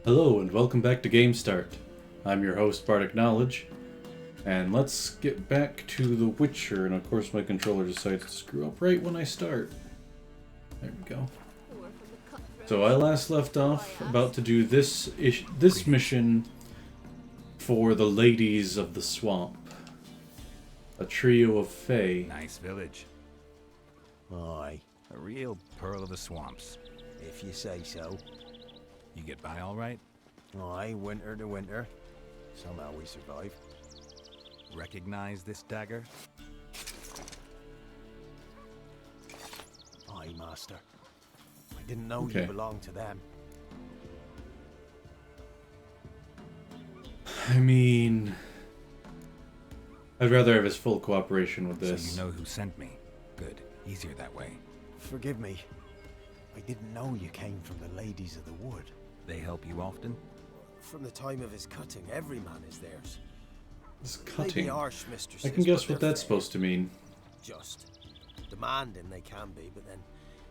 Hello and welcome back to Game Start. I'm your host Bardic Knowledge, and let's get back to The Witcher, and of course my controller decides to screw up right when I start. There we go. So I last left off about to do this mission for the Ladies of the Swamp. A trio of Fae. Nice village. Aye, A real pearl of the swamps. if you say so. You get by all right? Aye, winter to winter. Somehow we survive. Recognize this dagger? Aye, master. I didn't know Okay. you belonged to them. I mean, I'd rather have his full cooperation with this. So you know who sent me. Good. Easier that way. Forgive me. I didn't know you came from the Ladies of the Wood. They help you often? From the time of his cutting, every man is theirs. This They be cutting. harsh mistresses, I can guess but what they're that's fair. supposed to mean. Just. Demanding they can be, but then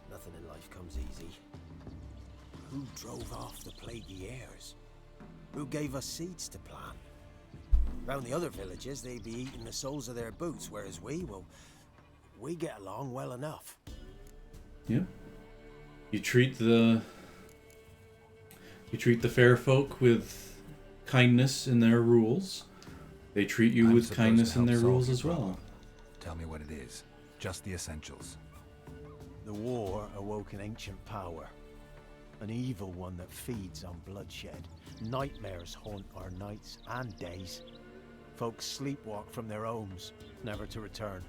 nothing in life comes easy. Who drove off the plaguey airs? Who gave us seeds to plant? Round the other villages, they be eating the soles of their boots, whereas we get along well enough. Yeah. You treat the fair folk with kindness in their rules. They treat you I'm with supposed kindness to in help their solve rules your as well. problem. Tell me what it is. Just the essentials. The war awoke an ancient power. An evil one that feeds on bloodshed. Nightmares haunt our nights and days. Folks sleepwalk from their homes, never to return.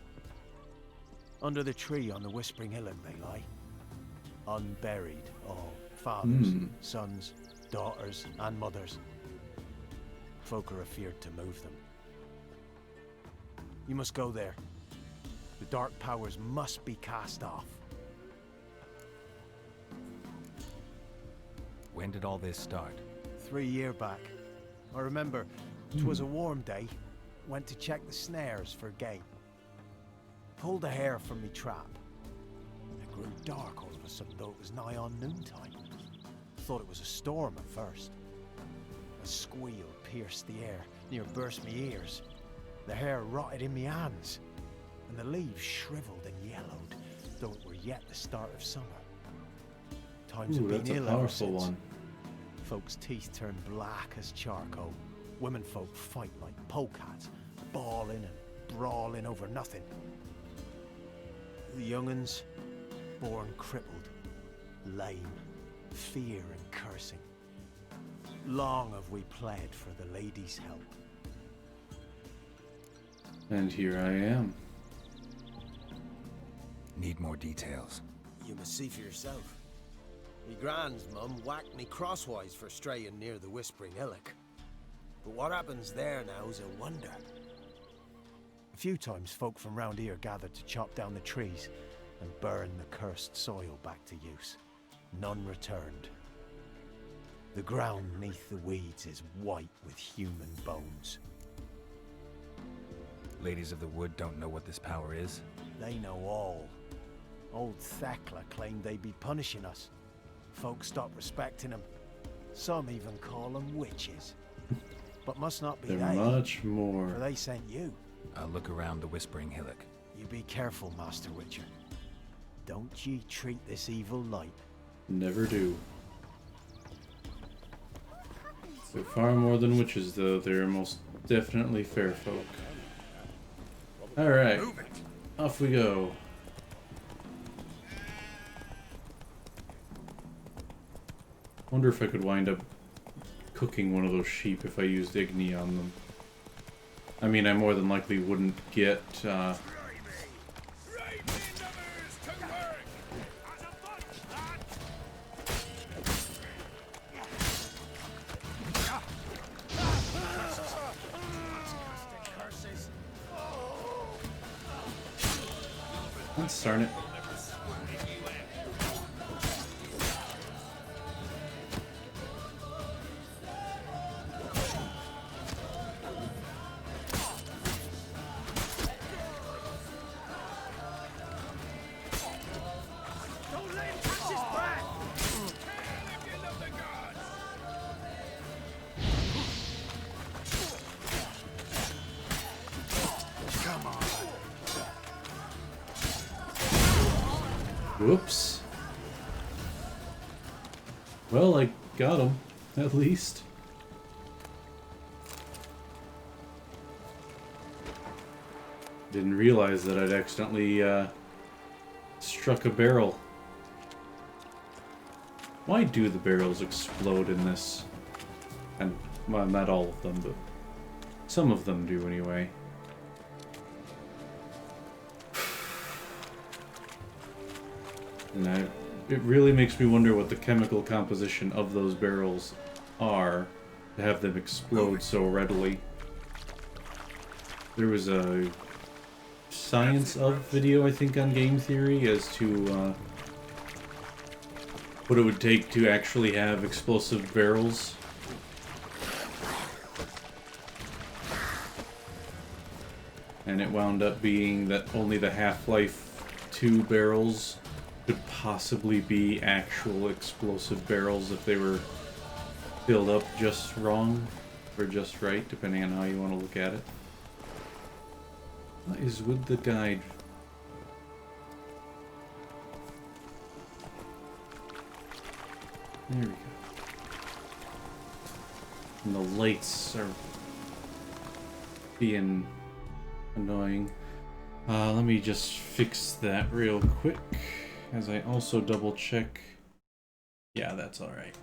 Under the tree on the Whispering Hillock they lie. Unburied all. Fathers, sons, daughters, and mothers. Folk are afeared to move them. You must go there. The dark powers must be cast off. When did all this start? 3 year back. I remember 'twas a warm day. Went to check the snares for game. Pulled a hare from me trap. It grew dark all of a sudden, though it was nigh on noontime. Thought it was a storm at first. A squeal pierced the air, near burst me ears. The hare rotted in me hands, and the leaves shriveled and yellowed, though it were yet the start of summer. Times Ooh, have been that's a ill ever powerful since. one. Folks' teeth turn black as charcoal. Women folk fight like polecats, bawling and brawling over nothing. The young'uns, born crippled, lame, fear and cursing. Long have we pled for the ladies' help. And here I am. Need more details. You must see for yourself. Me grand's mum whacked me crosswise for straying near the Whispering Hillock. But what happens there now is a wonder. A few times folk from round here gathered to chop down the trees and burn the cursed soil back to use. None returned. The ground neath the weeds is white with human bones. Ladies of the Wood don't know what this power is? They know all. Old Thekla claimed they'd be punishing us. Folk stopped respecting them. Some even call them witches. But must not be They're they, much for more. they sent you. I'll look around the Whispering Hillock. You be careful, Master Witcher. Don't ye treat this evil light. Never do. They're far more than witches, though. They're most definitely fair folk. Alright, off we go. Wonder if I could wind up cooking one of those sheep if I used Igni on them. I mean, I more than likely wouldn't get, darn it. Whoops. Well, I got him, at least. Didn't realize that I'd accidentally struck a barrel. Why do the barrels explode in this? And, well, not all of them, but some of them do anyway. And it really makes me wonder what the chemical composition of those barrels are to have them explode so readily. There was a science of video, I think, on Game Theory as to what it would take to actually have explosive barrels. And it wound up being that only the Half-Life 2 barrels could possibly be actual explosive barrels if they were filled up just wrong or just right, depending on how you want to look at it. What is with the guide? There we go. And the lights are being annoying. Let me just fix that real quick, as I also double check. Yeah, that's alright.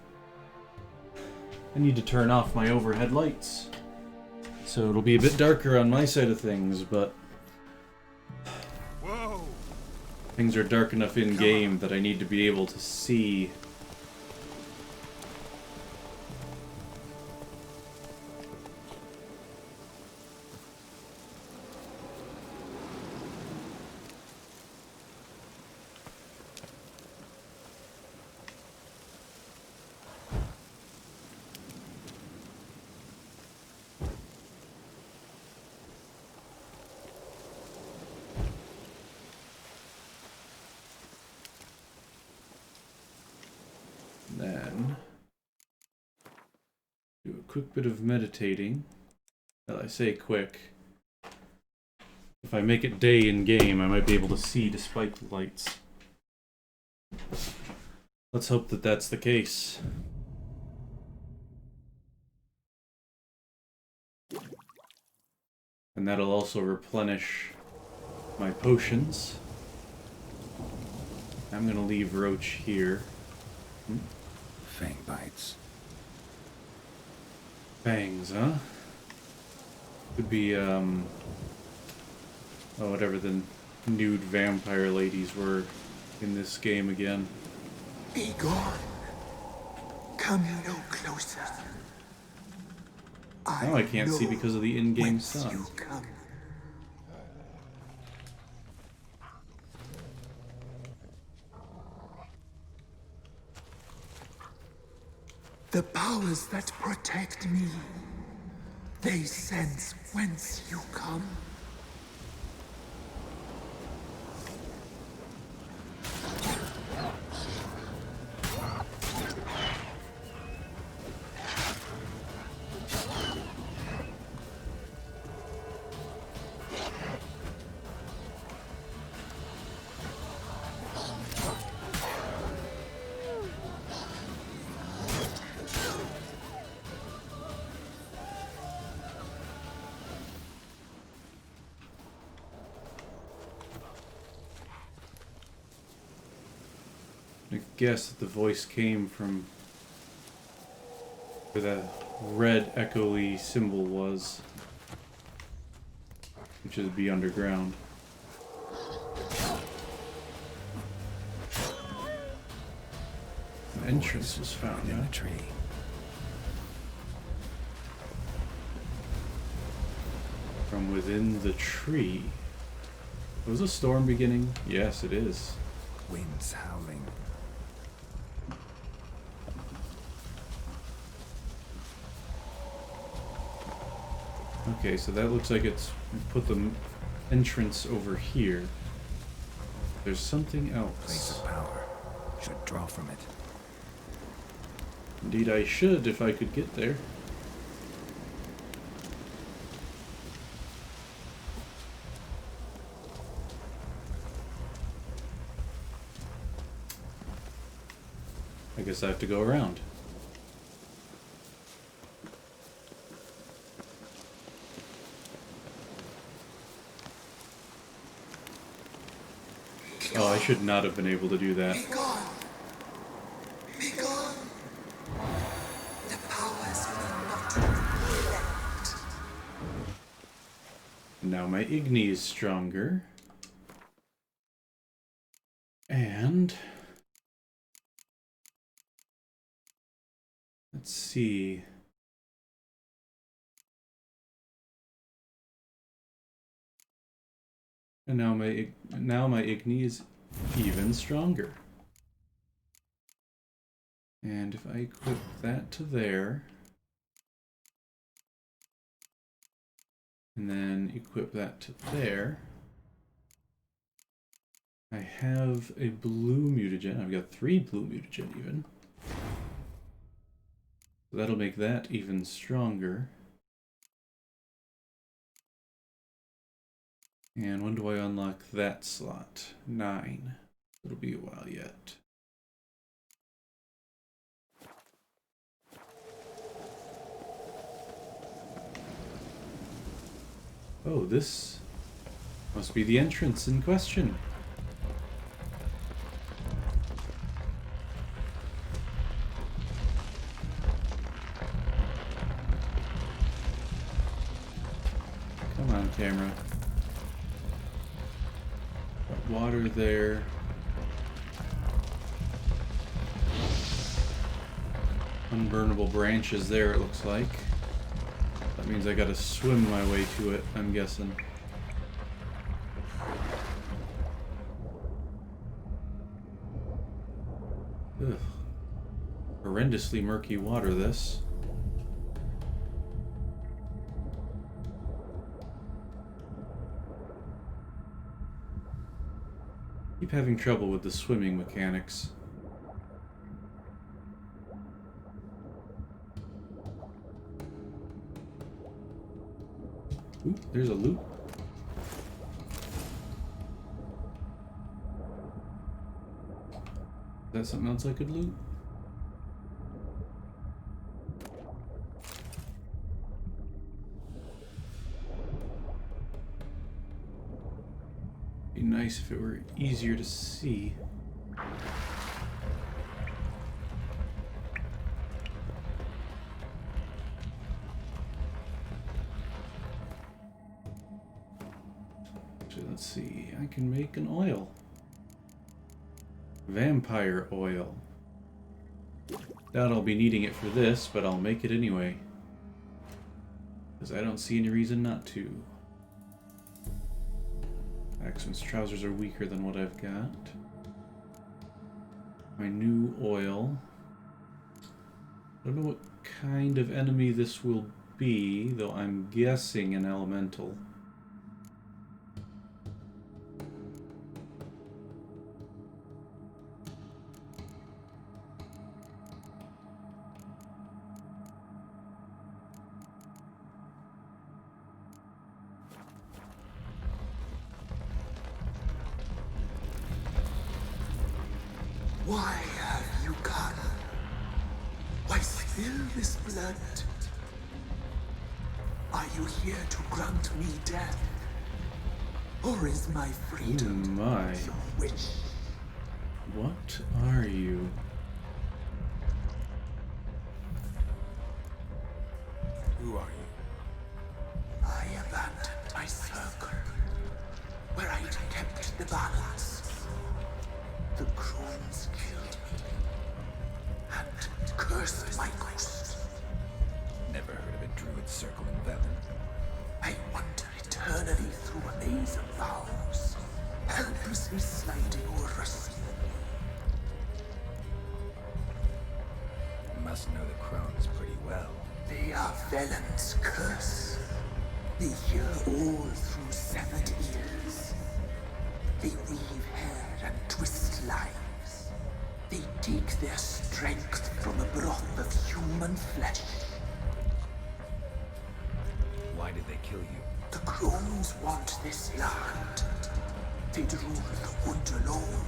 I need to turn off my overhead lights, so it'll be a bit darker on my side of things, but Whoa! things are dark enough in-game that I need to be able to see. Then do a quick bit of meditating. Well, I say quick. If I make it day in game, I might be able to see despite the lights. Let's hope that that's the case. And that'll also replenish my potions. I'm gonna leave Roach here. Fang bites. Fangs, huh? Could be, oh, whatever the nude vampire ladies were in this game again. Be gone. Come no closer. Now I can't see because of the in-game whence sun. you come. The powers that protect me, they sense whence you come. I guess that the voice came from where the red echoey symbol was, which would be underground. An entrance was found in huh? a tree. From within the tree. Was a storm beginning? Yes, it is. Winds howling. Okay, so that looks like it's put the entrance over here. There's something Place else. of power. Should draw from it. Indeed I should if I could get there. I guess I have to go around. Oh, I should not have been able to do that. Be gone! Be gone! The powers will not relent. Now my Igni is stronger. And let's see. And now my Igni is even stronger. And if I equip that to there, and then equip that to there, I have a blue mutagen. I've got 3 blue mutagen even. So that'll make that even stronger. And when do I unlock that slot? 9. It'll be a while yet. Oh, this must be the entrance in question. Come on, camera. Got water there. Unburnable branches there, it looks like. That means I gotta swim my way to it, I'm guessing. Ugh. Horrendously murky water, this. Keep having trouble with the swimming mechanics. Ooh, there's a loot. Is that something else I could loot? Be nice if it were easier to see. Let's see, I can make an oil. Vampire oil. Doubt I'll be needing it for this, but I'll make it anyway. Because I don't see any reason not to. Axman's trousers are weaker than what I've got. My new oil. I don't know what kind of enemy this will be, though I'm guessing an elemental. Why have you come? Why spill this blood? Are you here to grant me death? Or is my freedom your wish? What are you? Who are you? I abandoned my circle, where I'd kept the balance. The crones killed me, and cursed my ghost. Never heard of a druid circling Velen. I wander eternally through a maze of vows, helplessly sliding over a sea. You must know the crones pretty well. They are Velen's curse. They hear all through severed ears. They weave hair and twist lives. They take their strength from a broth of human flesh. Why did they kill you? The crones want this land. They'd rule the wood alone.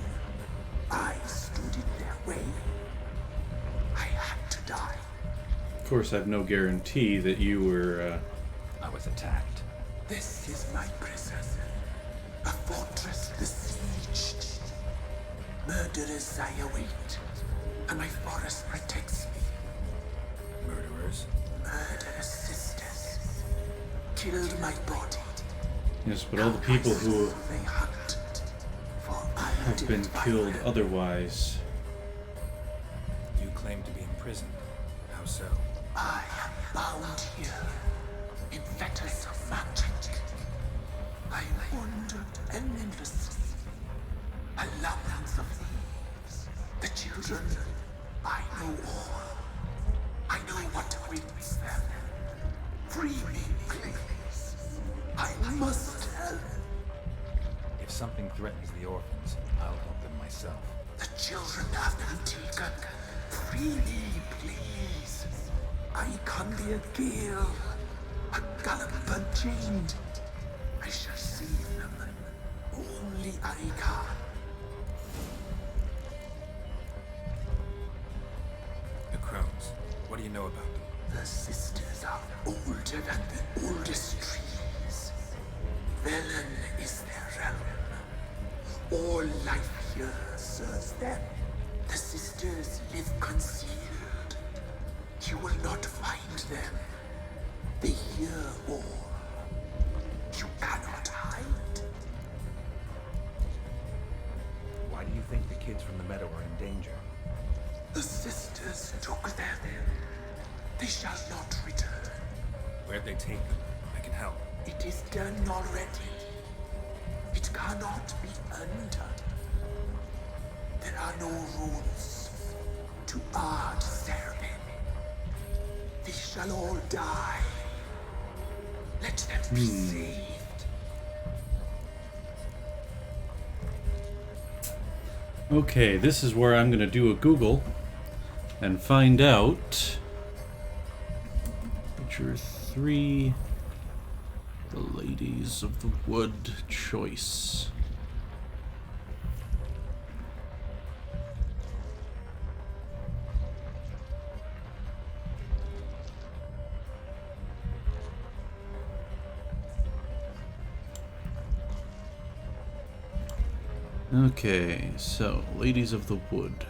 I stood in their way. course, I have no guarantee that you were. I was attacked. This is my prison. A fortress besieged. Murderers I await, and my forest protects me. Murderers? Murderous sisters killed my body. Yes, but all the people who They hunt for have been killed otherwise. You claim to be in prison. How so? I am bound here in fetters of magic. I wandered endlessly, a labyrinth of thieves. The children, I know all. I know what awaits them. Free me, please. I must help. If something threatens the orphans, I'll help them myself. The children have been taken. Free me, please. I can be a gale, a gallop unchained. I shall save them. Only I can. The crones. What do you know about them? The sisters are older than the oldest trees. Velen is their realm. All life here serves them. The sisters live concealed. You will not find them. They hear all. You cannot hide. Why do you think the kids from the meadow are in danger? The sisters took them. They shall not return. Where'd they take them? I can help. It is done already. It cannot be undone. There are no rules to our serving. They shall all die. Let them be saved. Okay, this is where I'm going to do a Google and find out. Witcher 3, The Ladies of the Wood choice. Okay, so Ladies of the Wood.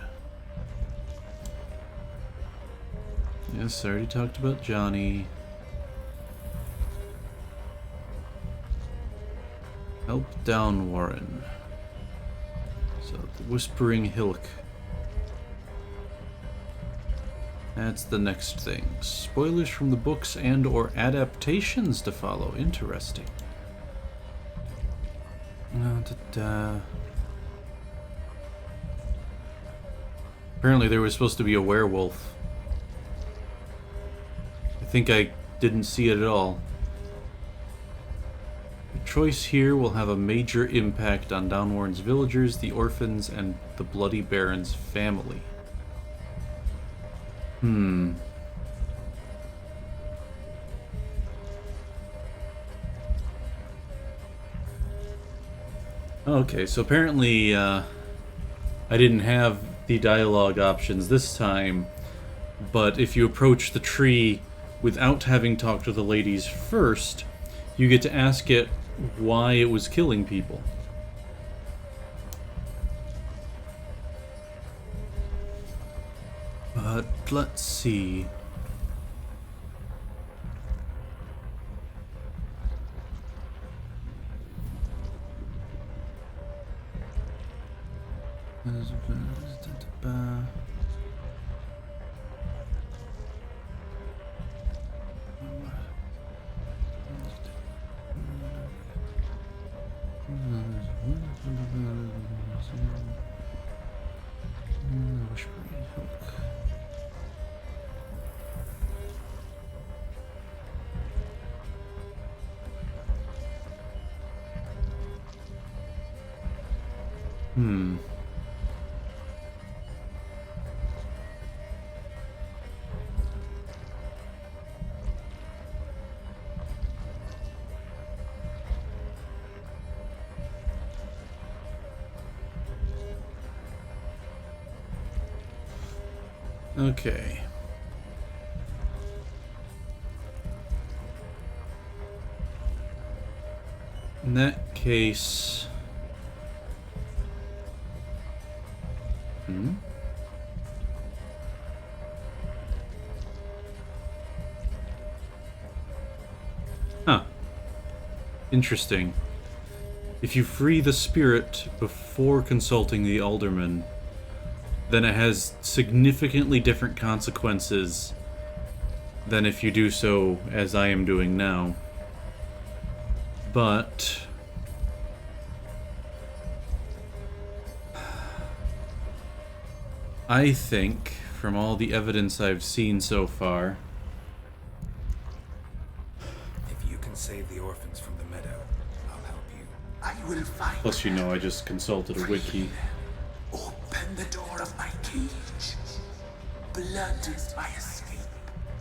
Yes, I already talked about Johnny. Help down Warren. So the Whispering Hillock. That's the next thing. Spoilers from the books and or adaptations to follow. Interesting. Apparently there was supposed to be a werewolf. I think I didn't see it at all. The choice here will have a major impact on Downwarren's villagers, the orphans, and the Bloody Baron's family. Okay, so apparently I didn't have the dialogue options this time, but if you approach the tree without having talked to the ladies first, you get to ask it why it was killing people. But let's see. Okay. In that case... Huh. Interesting. If you free the spirit before consulting the ealderman, then it has significantly different consequences than if you do so as I am doing now. But... I think, from all the evidence I've seen so far... If you can save the orphans from the meadow, I'll help you. I will find Plus, you know, I just consulted a wiki. Open the door of my cage. Blood is my escape.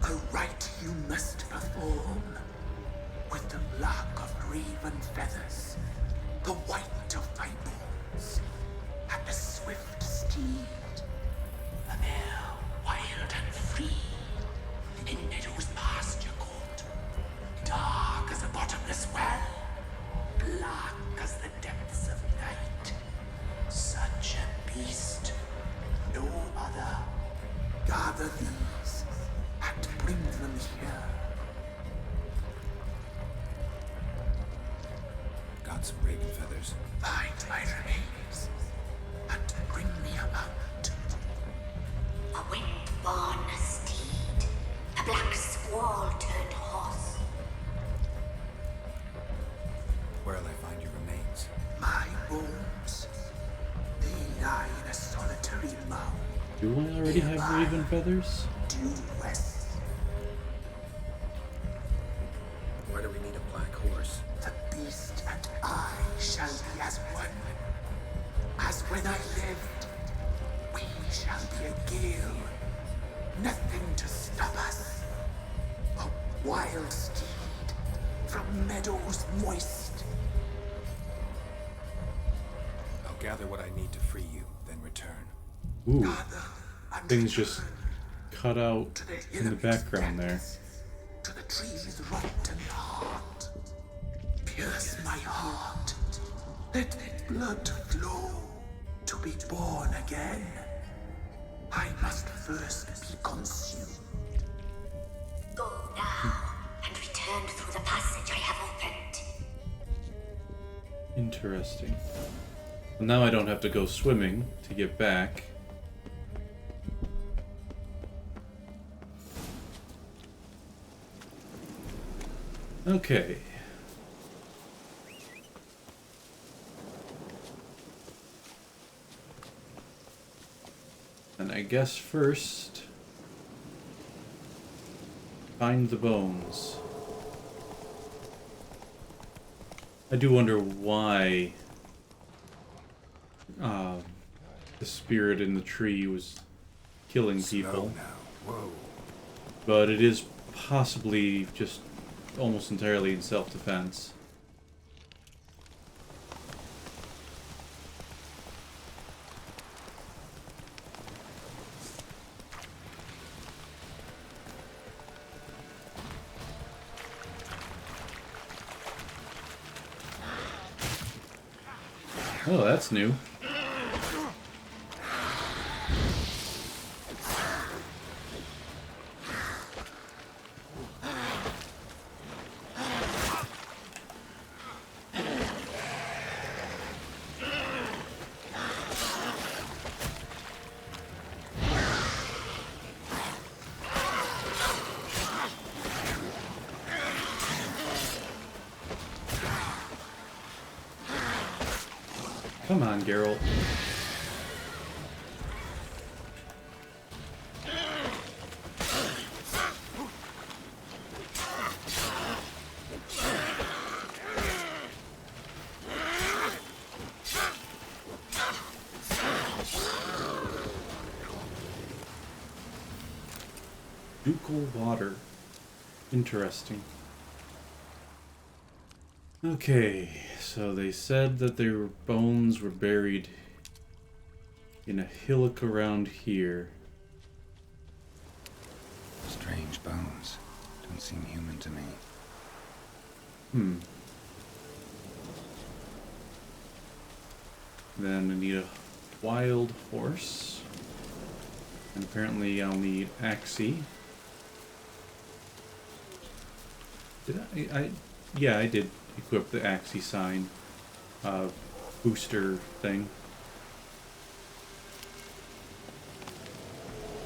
A rite you must perform. With the black of raven feathers, the white of my bones, and the swift steed. A mare wild and free, in meadows pasture court. Dark as a bottomless well, black as the depths of night. Such a beast, no other. Gather these and bring them here. Got some raven feathers. Find my remains and bring me a mount. A wind-born steed, a black squall turned horse. Where'll I find your remains? My bones, they lie in a solitary mound Do I already have raven feathers? due west. Why do we need a black horse? The beast and I shall be as one. As when I lived, we shall be a gale. Nothing to stop us. A wild steed from meadows moist. I'll gather what I need to free you, then return. Ooh, Gather and things just return cut out to the in the enemy's background there. depths, to the tree's rotten heart. Pierce my heart. Let blood flow to be born again. I must first be consumed. Go now, and return through the passage I have opened. Interesting. Well, now I don't have to go swimming to get back. Okay. And I guess first, find the bones. I do wonder why the spirit in the tree was killing people. Snow now. Whoa. But it is possibly just almost entirely in self-defense. Oh, that's new. Come on, Geralt. Ducal water. Interesting. Okay, so they said that their bones were buried in a hillock around here. Strange bones. Don't seem human to me. Then I need a wild horse. And apparently I'll need Axie. Did yeah, I did equip the Axie sign booster thing.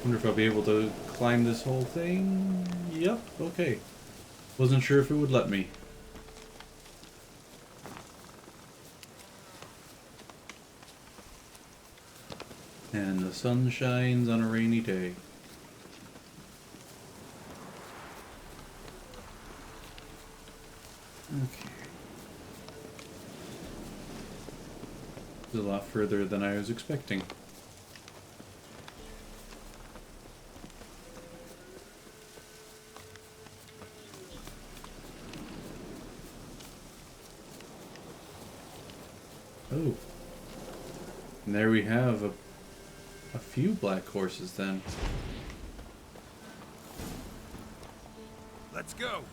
Wonder if I'll be able to climb this whole thing. Yep, okay. Wasn't sure if it would let me. And the sun shines on a rainy day. Okay. It's a lot further than I was expecting. Oh. And there we have a few black horses then. Let's go.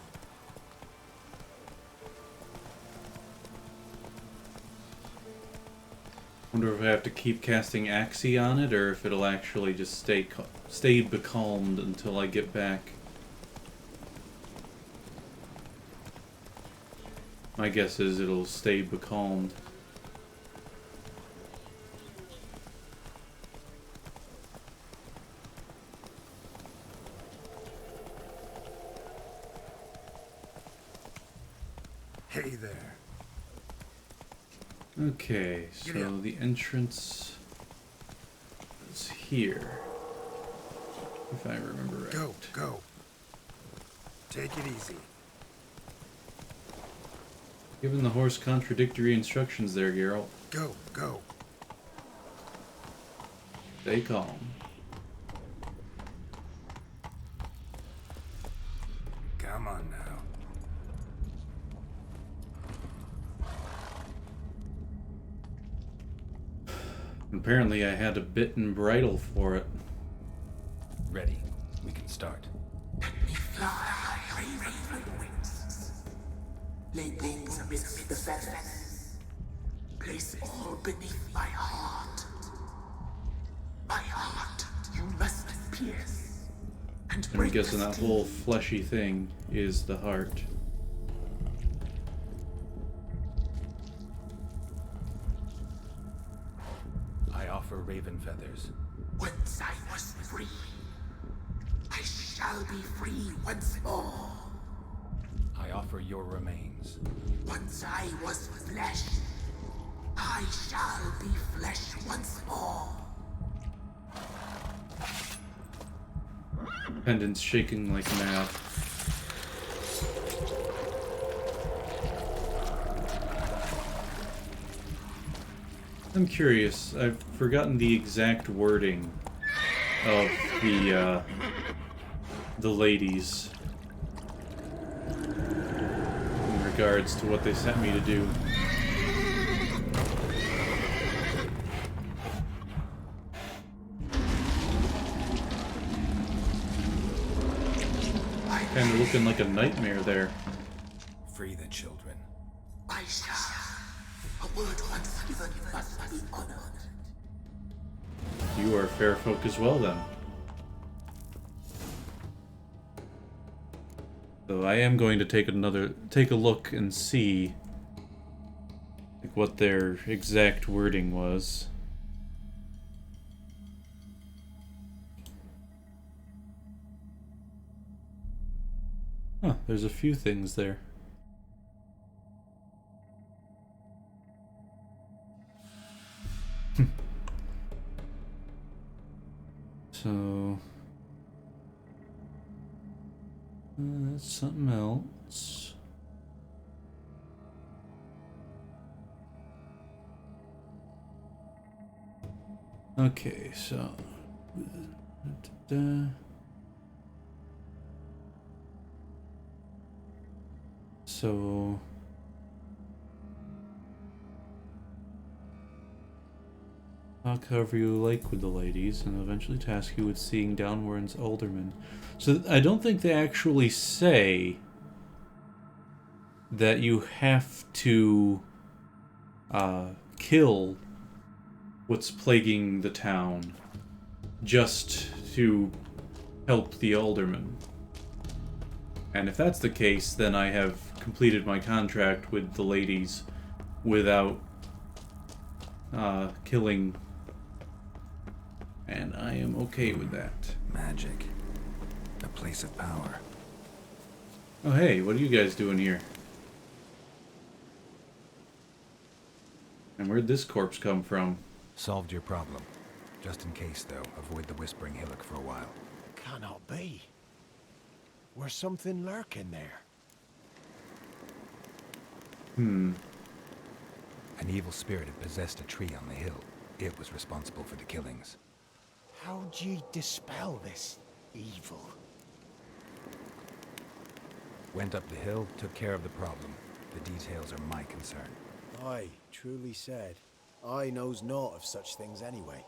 Wonder if I have to keep casting Axie on it, or if it'll actually just stay becalmed until I get back. My guess is it'll stay becalmed. Hey there. Okay, so the entrance is here, if I remember right. Go. Take it easy. Giving the horse contradictory instructions there, Geralt. Go. Stay calm. Come on now. Apparently I had a bit and bridle for it. Ready. We can start. Let me fly, raven wings. Lay wings amidst the feathers. Place all beneath my heart. My heart you must pierce. And And I'm break guessing the that steel. whole fleshy thing is the heart. I offer raven feathers. Once I was free, I shall be free once more. I offer your remains. Once I was flesh, I shall be flesh once more. Pendant's shaking like mad. I'm curious. I've forgotten the exact wording of the ladies in regards to what they sent me to do. Kinda looking like a nightmare there. Free the children. I shall. A word once given must be honored. You are fair folk as well, then. So I am going to take a look and see like what their exact wording was. Huh, there's a few things there. So that's something else. Okay, so talk however you like with the ladies, and eventually task you with seeing downwards ealderman. So I don't think they actually say that you have to kill what's plaguing the town just to help the ealderman. And if that's the case, then I have completed my contract with the ladies without killing, and I am okay with that. Magic. A place of power. Oh hey, what are you guys doing here? And where'd this corpse come from? Solved your problem. Just in case, though, avoid the Whispering Hillock for a while. Cannot be. Where's something lurking there? An evil spirit had possessed a tree on the hill. It was responsible for the killings. How'd ye dispel this evil? Went up the hill, took care of the problem. The details are my concern. Aye, truly said. I knows naught of such things anyway.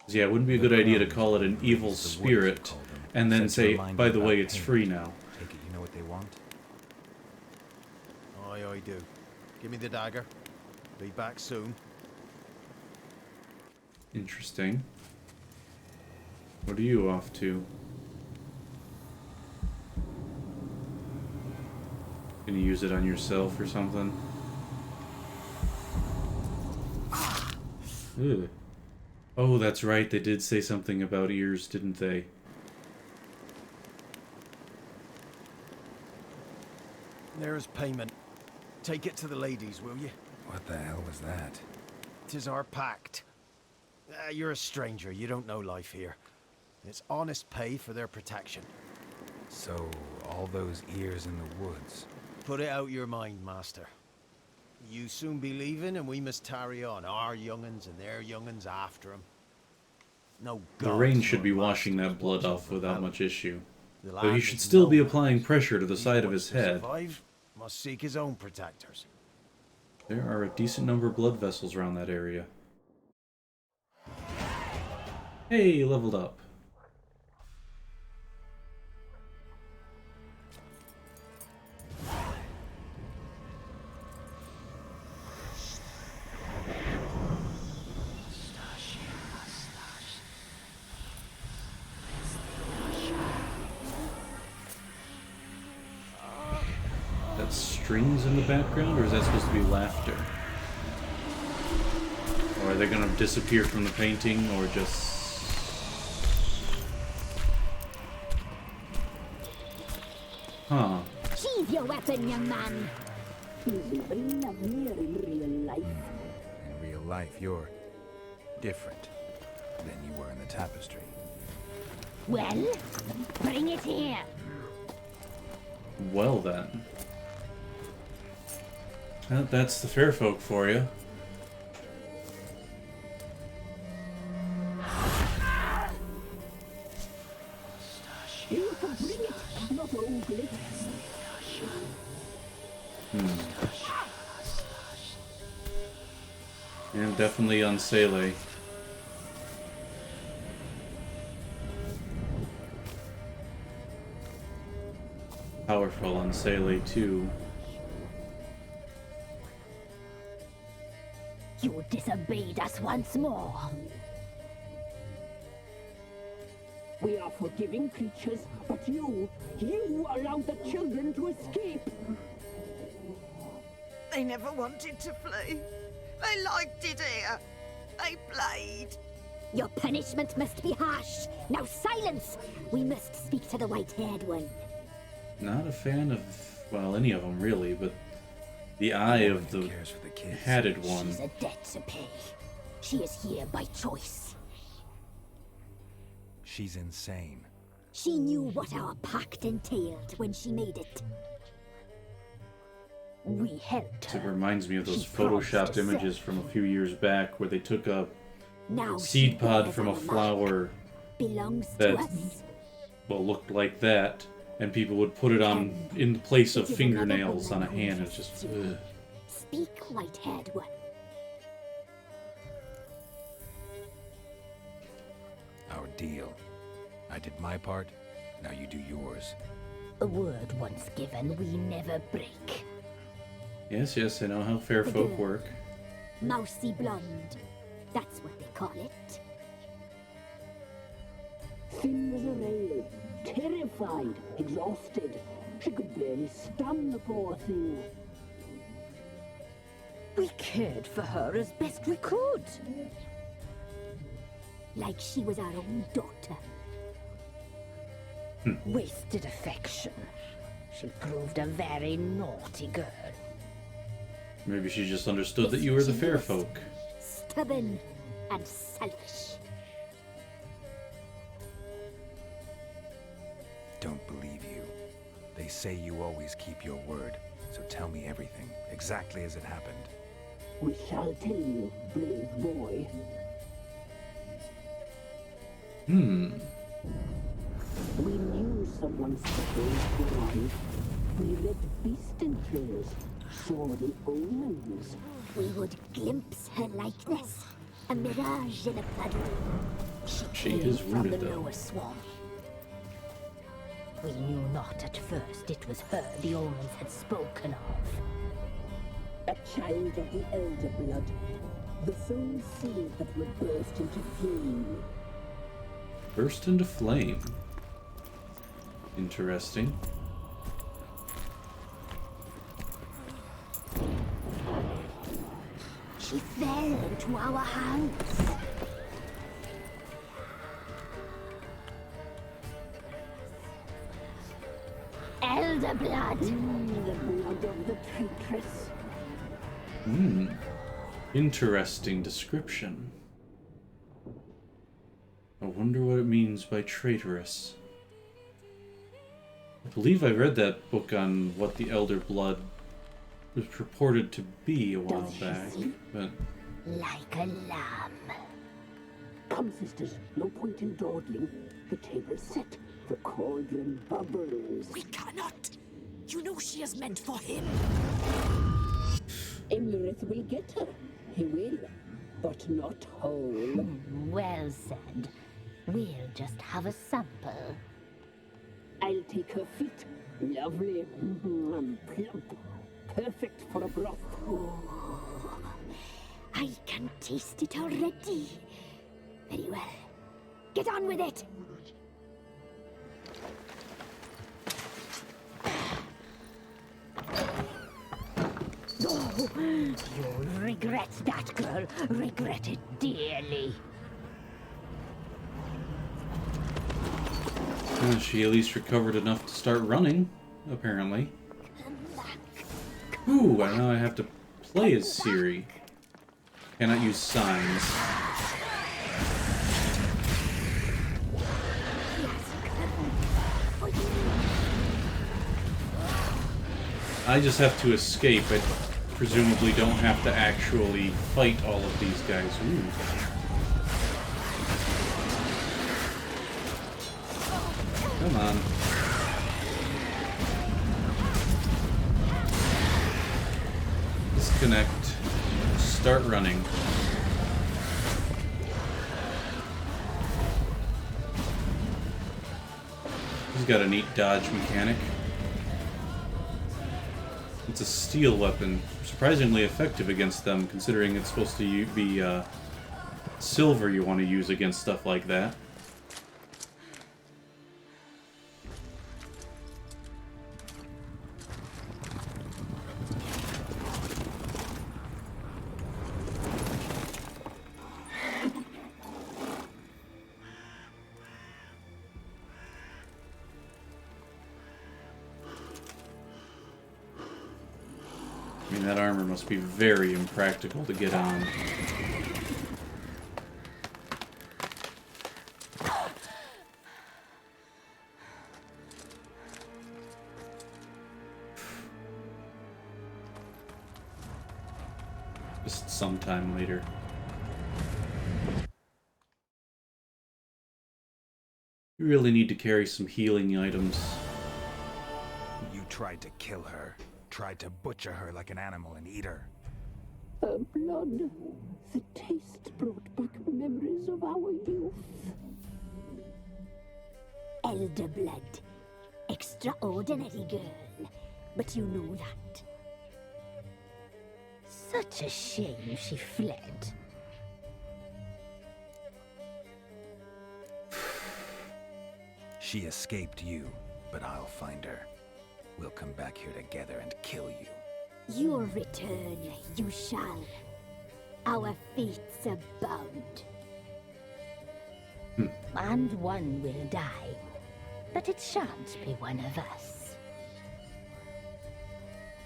Yeah, it wouldn't be a good idea to call it an evil spirit and then say, by the way, it's free now. Take it you know what they want? Aye, I do. Give me the dagger. Be back soon. Interesting. What are you off to? Can you use it on yourself or something? Ugh. Oh, that's right. They did say something about ears, didn't they? There's payment. Take it to the ladies, will you? What the hell was that? 'Tis our pact. You're a stranger. You don't know life here. It's honest pay for their protection. So, all those ears in the woods. Put it out your mind, master. You soon be leaving, and we must tarry on. Our young'uns and their young'uns after 'em. No The gods rain should nor be washing monsters that blood watch off over without them. much issue. The Though he land should is still be no applying man's. pressure to the He side of wants his to head. survive, must seek his own protectors. There are a decent number of blood vessels around that area. Hey, leveled up. That's strings in the background, or is that supposed to be laughter? Or are they gonna disappear from the painting, or just... Huh. Sheathe your weapon, young man. You bring up near in real life. In real life, you're different than you were in the tapestry. Well, bring it here. Well then. Well, that's the fair folk for you. You can bring it, not ugly. And definitely Unseelie. Powerful Unseelie too. You disobeyed us once more. We are forgiving creatures, but you allowed the children to escape. They never wanted to flee. They liked it here. They played. Your punishment must be harsh. Now silence! We must speak to the white-haired one. Not a fan of, well, any of them really, but the eye of the Cares for the kids. hatted one. She's a debt to pay. She is here by choice. She's insane. She knew what our pact entailed when she made it. We helped It her. reminds me of those She promised photoshopped to images serve. from a few years back where they took a Now she seed pod bears from a our mark. flower Belongs that, to us. well, looked like that, and people would put it on in the place of It is another fingernails on a woman who hand. It's just, insists you. ugh. Speak, white-haired one. Our deal. I did my part, now you do yours. A word once given, we never break. Yes, yes, I know how fair folk work. Mousy blonde. That's what they call it. Thin as a rail, terrified, exhausted. She could barely stand, the poor thing. We cared for her as best we could. Like she was our own daughter. Wasted affection. She proved a very naughty girl. Maybe she just understood that you were the fair folk. Stubborn and selfish. Don't believe you. They say you always keep your word, so tell me everything, exactly as it happened. We shall tell you, brave boy. We knew someone special would arrive. We read beast entrails, saw the omens. We would glimpse her likeness, a mirage in a puddle. She She came is from the rooted, though. lower swamp. We knew not at first it was her the omens had spoken of. A child of the elder blood. The soul seed that would burst into flame. Burst into flame. Interesting. She fell into our hands. Elder blood. The blood of the traitress. Interesting description. I wonder what it means by traitorous. I believe I read that book on what the Elder Blood was purported to be a while Does she back, sleep? but Like a lamb. Come, sisters, no point in dawdling. The table's set. The cauldron bubbles. We cannot. You know she is meant for him. Imlerith will get her. He will, but not whole. Well said. We'll just have a sample. I'll take her feet. Lovely. Plump. Perfect for a broth. I can taste it already. Very well. Get on with it. Oh, you'll regret that, girl. Regret it dearly. she at least recovered enough to start running, apparently. Ooh, and now I have to play as Ciri. Cannot use signs. I just have to escape. I presumably don't have to actually fight all of these guys. Ooh. Come on. Disconnect. Start running. He's got a neat dodge mechanic. It's a steel weapon, surprisingly effective against them, considering it's supposed to be silver you want to use against stuff like that. I mean, that armor must be very impractical to get on. Just sometime later. You really need to carry some healing items. You tried to kill her. Tried to butcher her like an animal and eat her. Her blood. The taste brought back memories of our youth. Elder blood. Extraordinary girl. But you know that. Such a shame she fled. She escaped you, but I'll find her. We'll come back here together and kill you. Your return you shall. Our fates are bound. And one will die. But it shan't be one of us.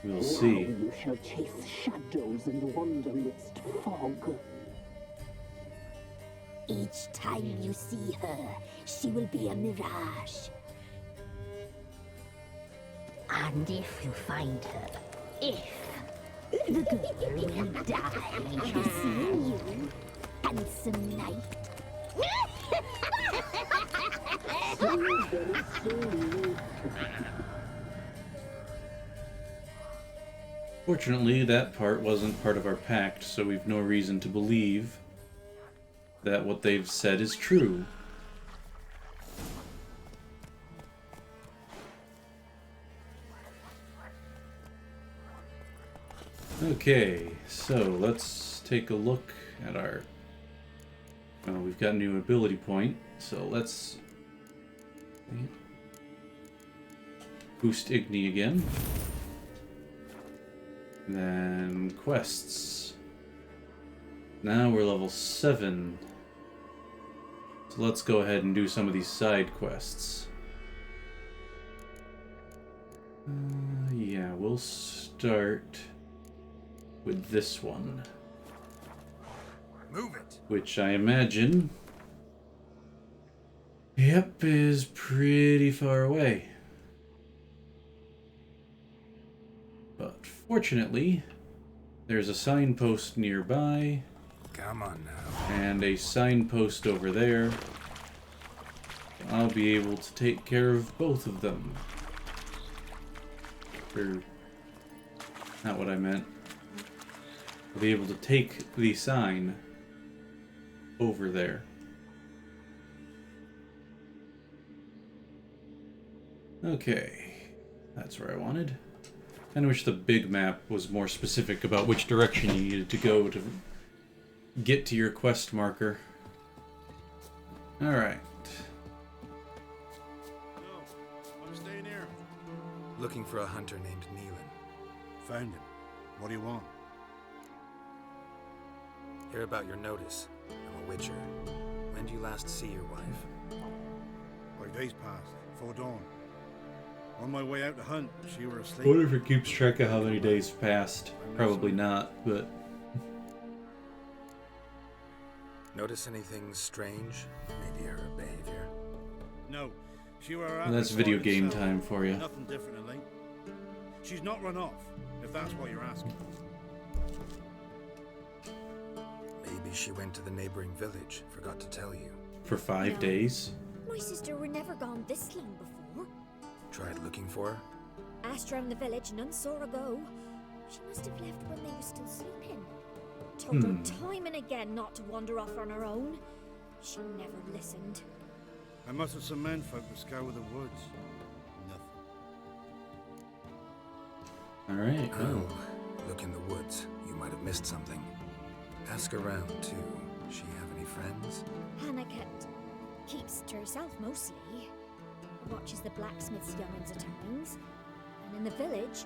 We'll see. Now you shall chase shadows and wander midst fog. Each time you see her, she will be a mirage. And if you find her, the girl will die. Seeing you, handsome knight. Fortunately, that part wasn't part of our pact, so we've no reason to believe that what they've said is true. Okay, so let's take a look at our... we've got a new ability point, so let's boost Igni again. And then quests. Now we're level 7. So let's go ahead and do some of these side quests. Yeah, we'll start with this one. Move it! Which I imagine... Yep, is pretty far away. But fortunately, there's a signpost nearby. Come on now. And a signpost over there. I'll be able to take care of both of them. Or, not what I meant. I'll be able to take the sign over there. Okay, that's where I wanted. I wish the big map was more specific about which direction you needed to go to get to your quest marker. Alright. No, I'm staying here. Looking for a hunter named Neelan. Found him. What do you want? Hear about your notice. I'm a witcher. When do you last see your wife? 5 days passed, before dawn. On my way out to hunt, she were I asleep. wonder if it keeps track of how many days passed. Probably not, but... Notice anything strange? Maybe her behavior? No, she were out. Well, that's before video game herself. time for you. Nothing different in late. She's not run off, if that's what you're asking. Maybe she went to the neighboring village. Forgot to tell you. For 5 No. days? My sister were never gone this long before. Tried looking for her? Asked round the village, none saw her go. She must have left when they were still sleeping. Told her time and again not to wander off on her own. She never listened. I mustered some men folk to scour the woods. Nothing. Alright, well. Oh, look in the woods. You might have missed something. Ask around, too. She have any friends? Hannah keeps to herself mostly. Watches the blacksmith's young'uns at times. And in the village,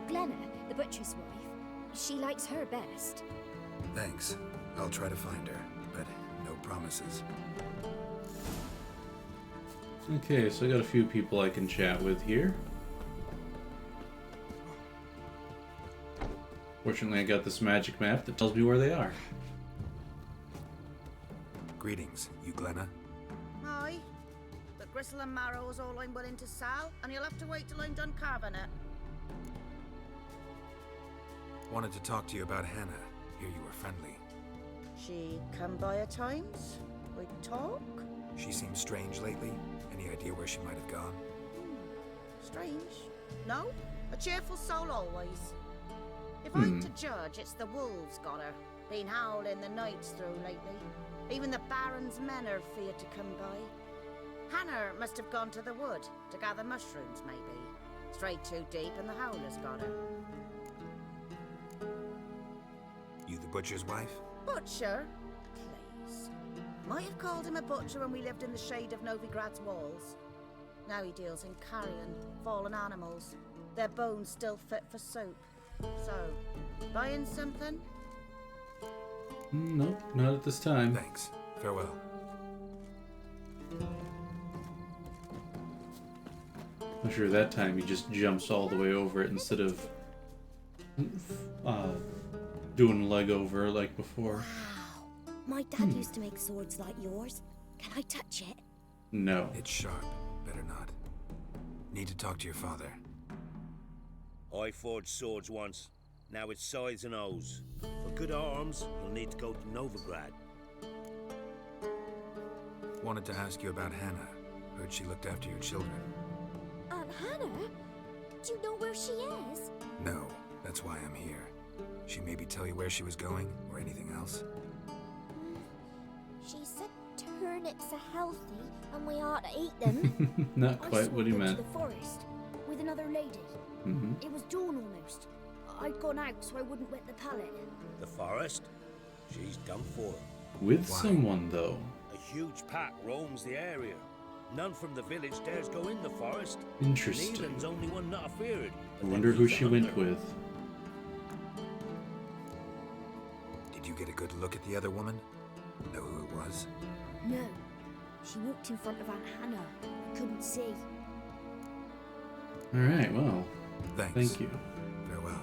Glenna, the butcher's wife, she likes her best. Thanks. I'll try to find her, but no promises. Okay, so I got a few people I can chat with here. Fortunately, I got this magic map that tells me where they are. Greetings, you Glenna. Aye. The gristle and marrow is all I'm willing to sell, and you'll have to wait till I'm done carving it. Wanted to talk to you about Hannah. Hear you were friendly. She come by at times. We talk. She seems strange lately. Any idea where she might have gone? Strange. No, a cheerful soul always. If I'm to judge, it's the wolves got her. Been howling the nights through lately. Even the Baron's men are feared to come by. Hannah must have gone to the wood to gather mushrooms, maybe. Strayed too deep and the howlers got her. You the butcher's wife? Butcher? Please. Might have called him a butcher when we lived in the shade of Novigrad's walls. Now he deals in carrion, fallen animals. Their bones still fit for soup. So, buying something? Nope, not at this time. Thanks. Farewell. I'm sure that time he just jumps all the way over it instead of doing a leg over like before. Wow. My dad used to make swords like yours. Can I touch it? No. It's sharp. Better not. Need to talk to your father. I forged swords once. Now it's scythes and O's. For good arms, you'll need to go to Novigrad. Wanted to ask you about Hannah. Heard she looked after your children. Aunt Hannah? Do you know where she is? No, that's why I'm here. She maybe tell you where she was going, or anything else? She said turnips are healthy and we ought to eat them. Not quite what he I meant. to the forest with another lady. Mm-hmm. It was dawn almost. I'd gone out so I wouldn't wet the pallet. The forest? She's done for. With Why? someone, though. A huge pack roams the area. None from the village dares go in the forest. Interesting. Neelan's only one not feared. I wonder who she went with. Did you get a good look at the other woman? Know who it was? No. She walked in front of Aunt Hannah. I couldn't see. Alright, well, Thanks. thank you. Farewell.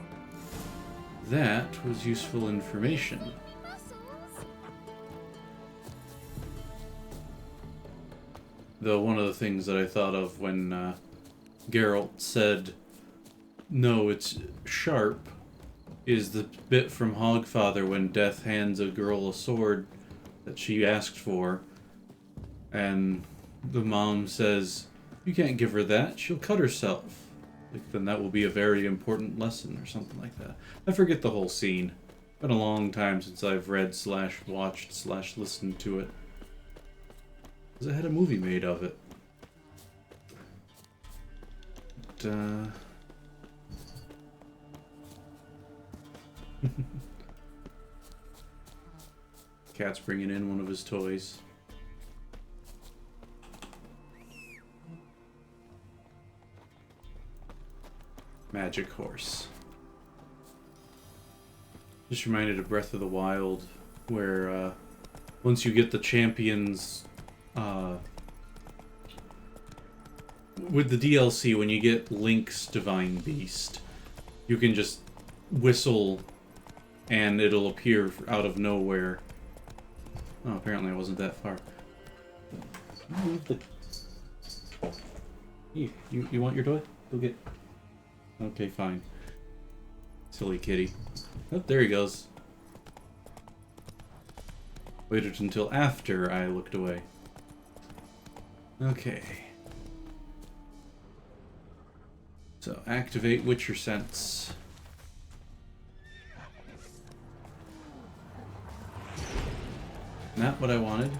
That was useful information. Though one of the things that I thought of when Geralt said, no, it's sharp, is the bit from Hogfather when Death hands a girl a sword that she asked for, and the mom says, you can't give her that, she'll cut herself. Like, then that will be a very important lesson or something like that. I forget the whole scene. Been a long time since I've read / watched / listened to it. Because I had a movie made of it. But, Cat's bringing in one of his toys. Magic horse. Just reminded of Breath of the Wild, where once you get the champions, with the DLC, when you get Link's Divine Beast, you can just whistle and it'll appear out of nowhere. Oh, apparently I wasn't that far. You want your toy? Go get. Okay, fine. Silly kitty. Oh, there he goes. Waited until after I looked away. Okay. So, activate Witcher Sense. Not what I wanted.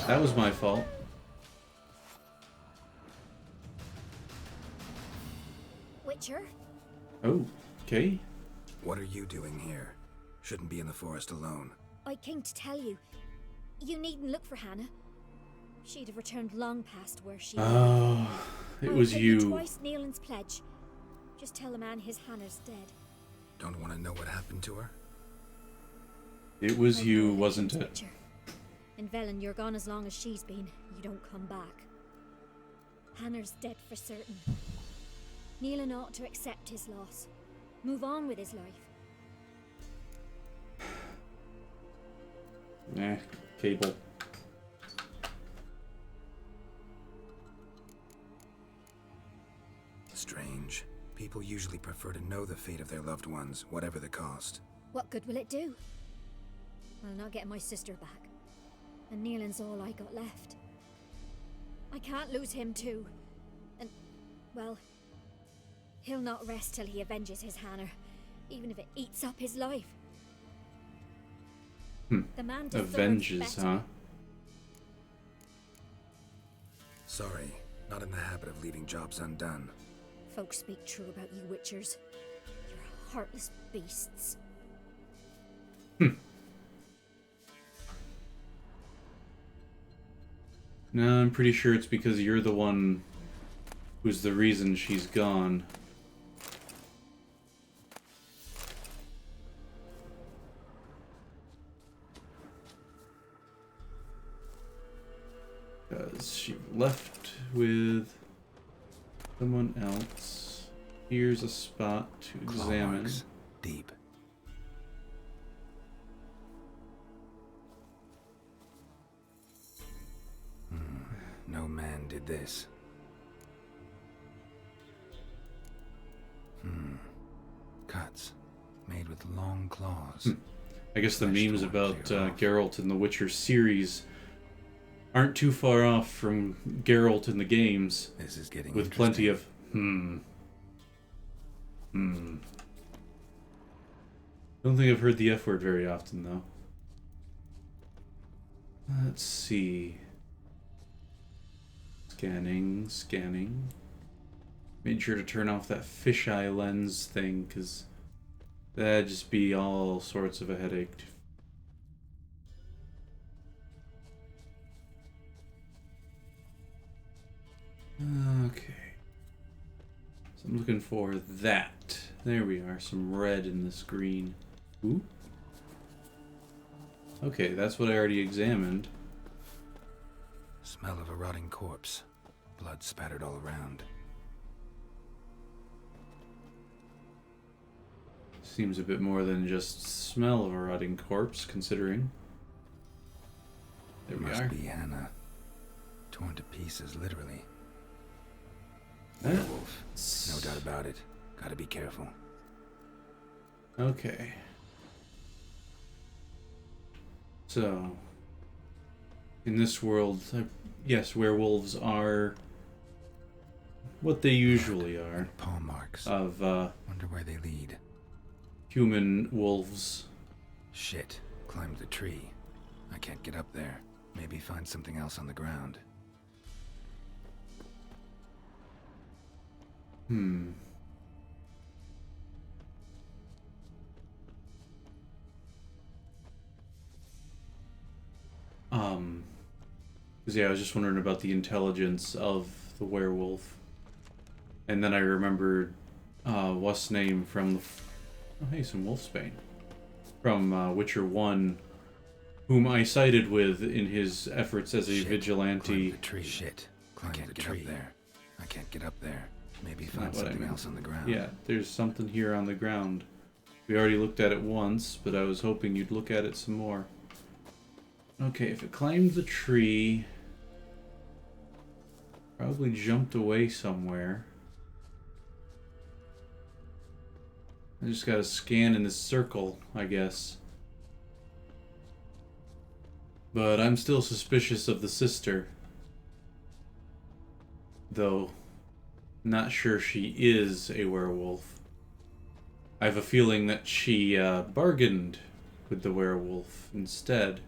That was my fault. Witcher? Oh, okay. What are you doing here? Shouldn't be in the forest alone. I came to tell you. You needn't look for Hannah. She'd have returned long past where she Oh, it was I'll pay you you. twice Neelan's pledge. Just tell the man his Hannah's dead. Don't want to know what happened to her? It was I you, know wasn't things, it? Witcher. In Velen, you're gone as long as she's been. You don't come back. Hannah's dead for certain. Neelan ought to accept his loss. Move on with his life. Cable. Strange. People usually prefer to know the fate of their loved ones, whatever the cost. What good will it do? I'll not get my sister back. And Neelan's all I got left. I can't lose him too. And, well, he'll not rest till he avenges his Hannah, even if it eats up his life. The man deserves Avenges, better. huh? Sorry. Not in the habit of leaving jobs undone. Folks speak true about you Witchers. You're heartless beasts. No, I'm pretty sure it's because you're the one who's the reason she's gone. Because she left with someone else. Here's a spot to Claw examine. marks. Deep. No man did this. Cuts. Made with long claws. I guess the Flesh memes torn about clear off. Geralt in the Witcher series aren't too far off from Geralt in the games, This is getting with plenty interesting. of Don't think I've heard the F word very often, though. Let's see. Scanning. Made sure to turn off that fisheye lens thing, because that'd just be all sorts of a headache. Okay. So I'm looking for that. There we are, some red in this green. Ooh. Okay, that's what I already examined. Smell of a rotting corpse. Blood spattered all around. Seems a bit more than just smell of a rotting corpse, considering. There we Must are. be Hannah. Torn to pieces, literally. That- Werewolf. No doubt about it. Gotta be careful. Okay. So, in this world, yes, werewolves are what they usually are, Paw marks. of Wonder where they lead. human wolves. Shit. Climbed the tree. I can't get up there. Maybe find something else on the ground. Because yeah, I was just wondering about the intelligence of the werewolf. And then I remembered, what's name from the... Oh, hey, some wolfsbane. From Witcher 1, whom I sided with in his efforts as a Shit. vigilante. Climb the tree. Shit. I can't get up there. I can't get up there. Maybe Not find what I something meant. else on the ground. Yeah, there's something here on the ground. We already looked at it once, but I was hoping you'd look at it some more. Okay, if it climbed the tree... Probably jumped away somewhere. I just gotta scan in this circle, I guess. But I'm still suspicious of the sister. Though, not sure she is a werewolf. I have a feeling that she bargained with the werewolf instead.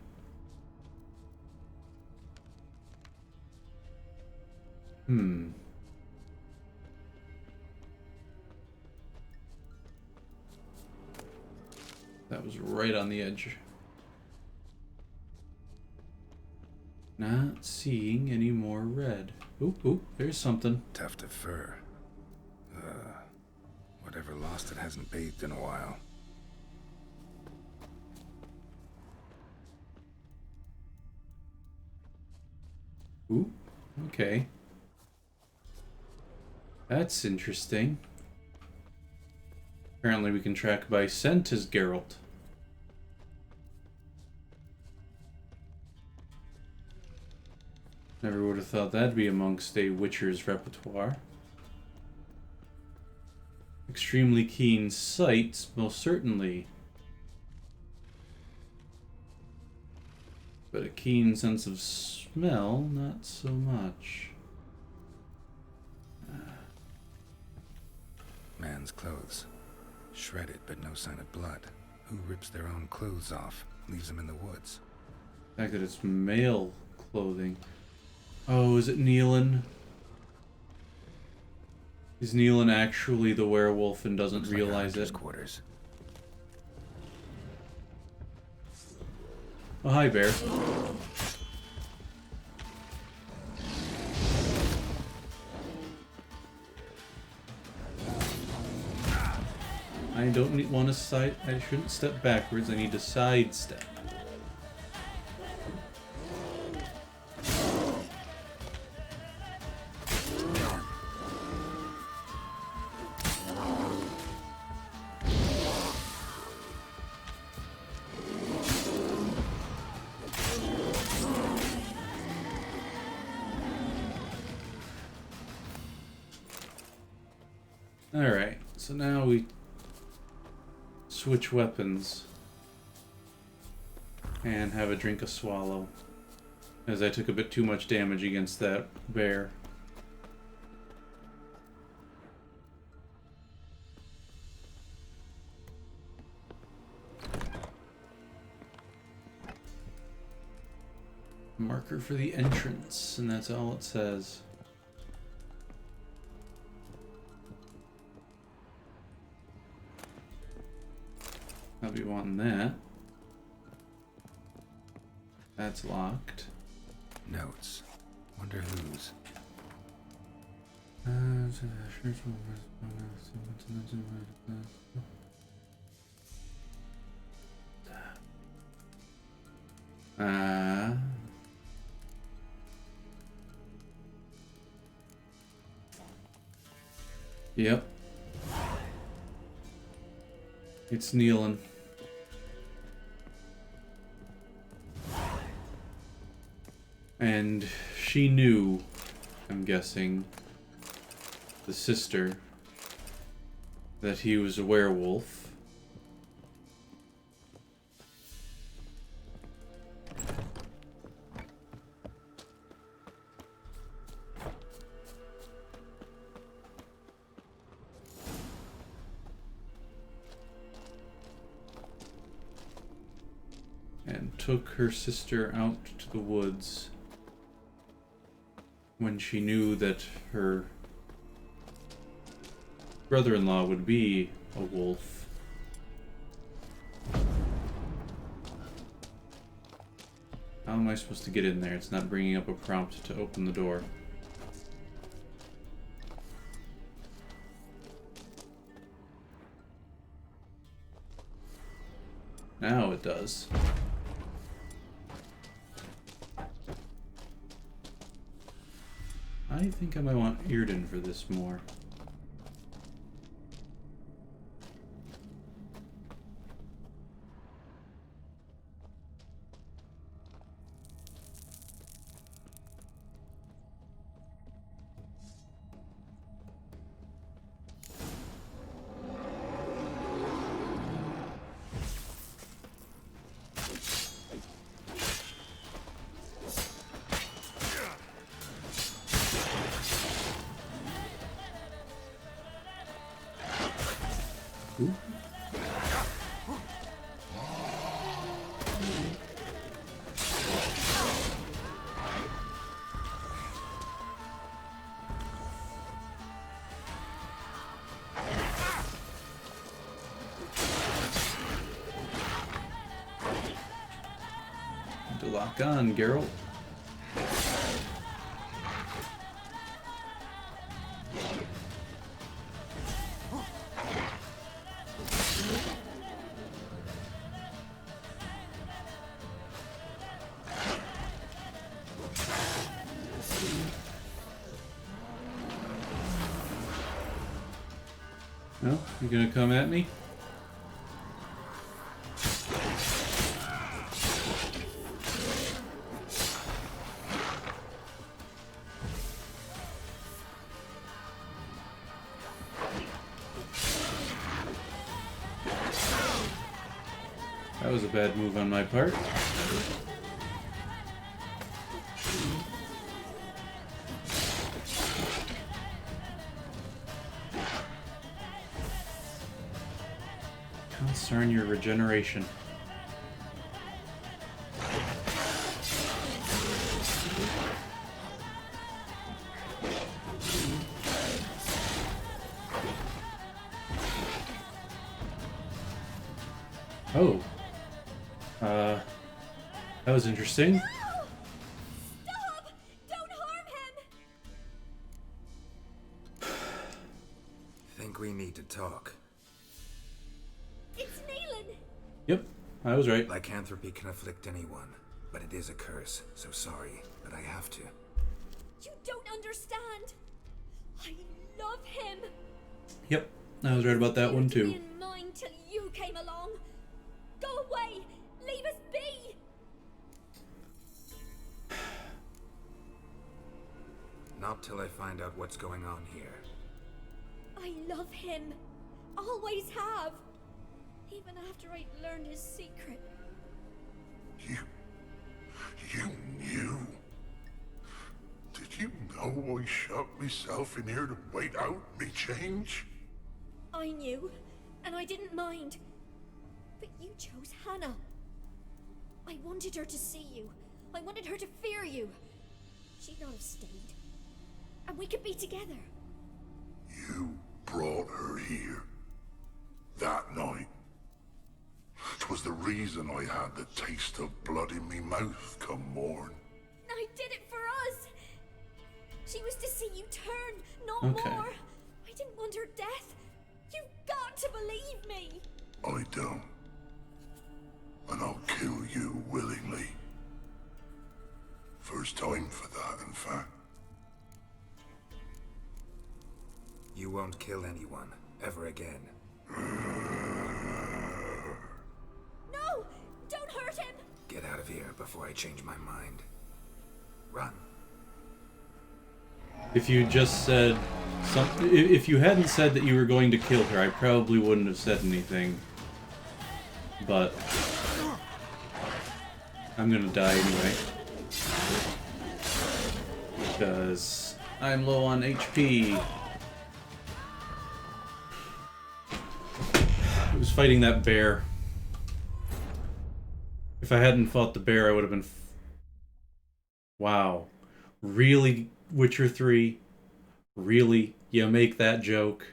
That was right on the edge. Not seeing any more red. Oop, there's something. Tuft of fur. Whatever lost it hasn't bathed in a while. Ooh, okay. That's interesting. Apparently we can track by scent as Geralt. Never would have thought that'd be amongst a Witcher's repertoire. Extremely keen sight, most certainly. But a keen sense of smell, not so much. Man's clothes. Shredded, but no sign of blood. Who rips their own clothes off, leaves them in the woods? The fact that it's male clothing. Oh, is it Nealon? Is Nealon actually the werewolf and doesn't Looks like realize Hunter's it? quarters. Oh, hi, Bear. I don't want to side. I shouldn't step backwards. I need to sidestep. Alright, so now we switch weapons and have a drink of swallow, as I took a bit too much damage against that bear. Marker for the entrance, and that's all it says. I'll be wanting that. That's locked. Notes. Wonder whose. Yep. It's Nealon. And she knew, I'm guessing, the sister, that he was a werewolf. And took her sister out to the woods when she knew that her brother-in-law would be a wolf. How am I supposed to get in there? It's not bringing up a prompt to open the door. Now it does. I think I might want Earden for this more. Ooh. To lock on, Geralt. No? You gonna come at me? That was a bad move on my part. Concern your regeneration. Oh. That was interesting. No! Stop! Don't harm him! Think we need to talk. It's Neelan! Yep, I was right. Lycanthropy can afflict anyone, but it is a curse, so sorry, but I have to. You don't understand! I love him! Yep, I was right about that one too. He was in mine till you came along! Go away! Leave us be! Not till I find out what's going on here. I love him. Always have. Even after I learned his secret. You knew? Did you know I shut myself in here to wait out me change? I knew, and I didn't mind. But you chose Hannah. I wanted her to see you. I wanted her to fear you. She'd not have stayed. And we could be together. You brought her here. That night. 'Twas the reason I had the taste of blood in me mouth come morn. I did it for us. She was to see you turn, not Okay. more. I didn't want her death. You've got to believe me. I don't. And I'll kill you willingly. First time for that, in fact. You won't kill anyone, ever again. No! Don't hurt him! Get out of here before I change my mind. Run. If you just said something, if you hadn't said that you were going to kill her, I probably wouldn't have said anything. But I'm gonna die anyway. Because I'm low on HP. I was fighting that bear. If I hadn't fought the bear, I would have been... Wow. Really, Witcher 3? Really? You make that joke?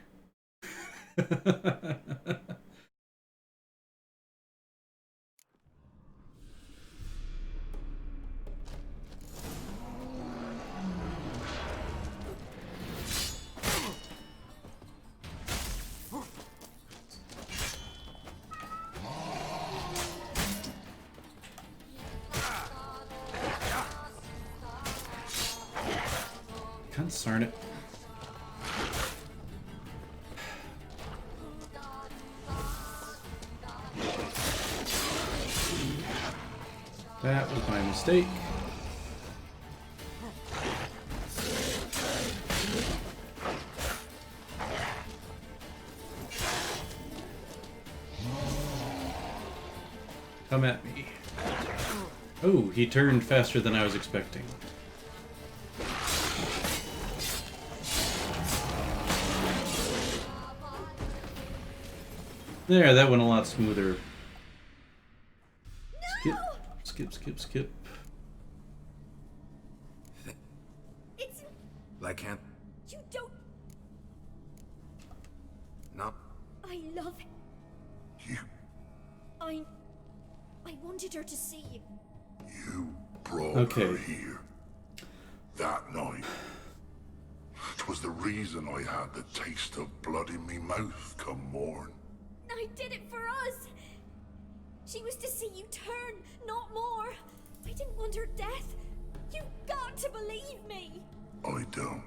Concern it. That was my mistake. Come at me. Oh, he turned faster than I was expecting. There, that went a lot smoother. Skip, skip, skip, skip. It's... Lycanth... You don't... Not... I love him. You I wanted her to see you. You brought Okay. her here. That night. 'Twas the reason I had the taste of blood in me mouth come morn. I did it for us. She was to see you turn, not more. I didn't want her death. You've got to believe me. I don't.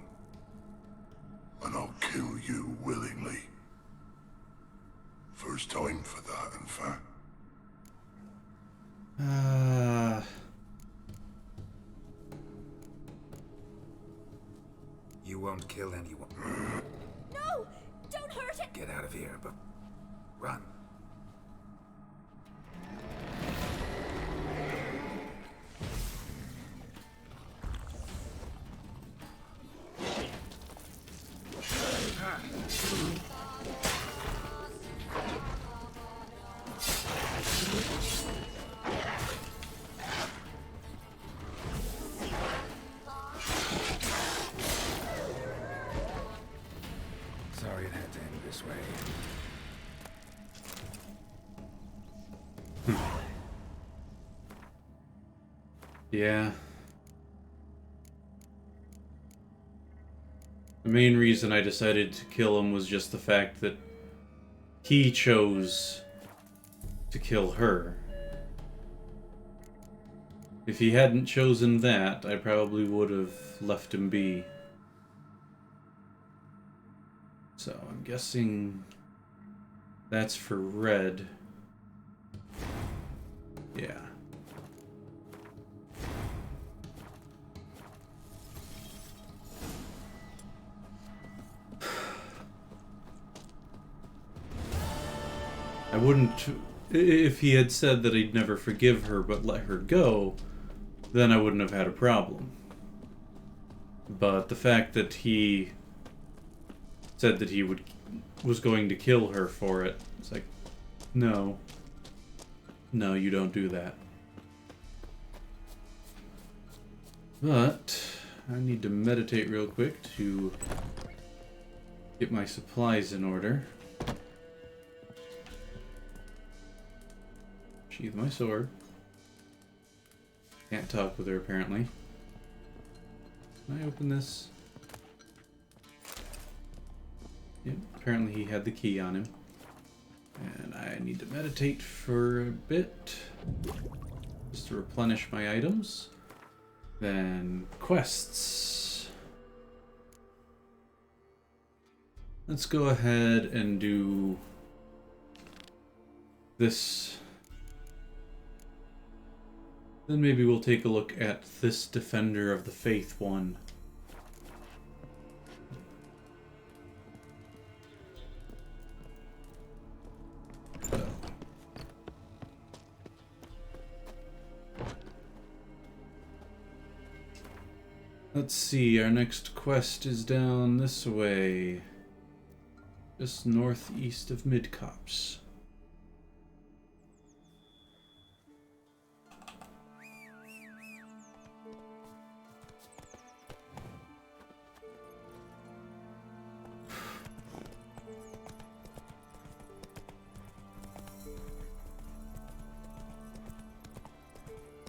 And I'll kill you willingly. First time for that, in fact. You won't kill anyone. No! Don't hurt him! Get out of here, but... Run. Sorry it had to end this way. Yeah. The main reason I decided to kill him was just the fact that he chose to kill her. If he hadn't chosen that, I probably would have left him be. So I'm guessing that's for red. Yeah. I wouldn't... If he had said that he'd never forgive her but let her go, then I wouldn't have had a problem. But the fact that he said that he was going to kill her for it, it's like, no. No, you don't do that. But I need to meditate real quick to get my supplies in order. Sheath my sword. Can't talk with her apparently. Can I open this? Yep, apparently he had the key on him. And I need to meditate for a bit. Just to replenish my items. Then quests. Let's go ahead and do this. Then maybe we'll take a look at this Defender of the Faith one. Let's see, our next quest is down this way. Just northeast of Midcops.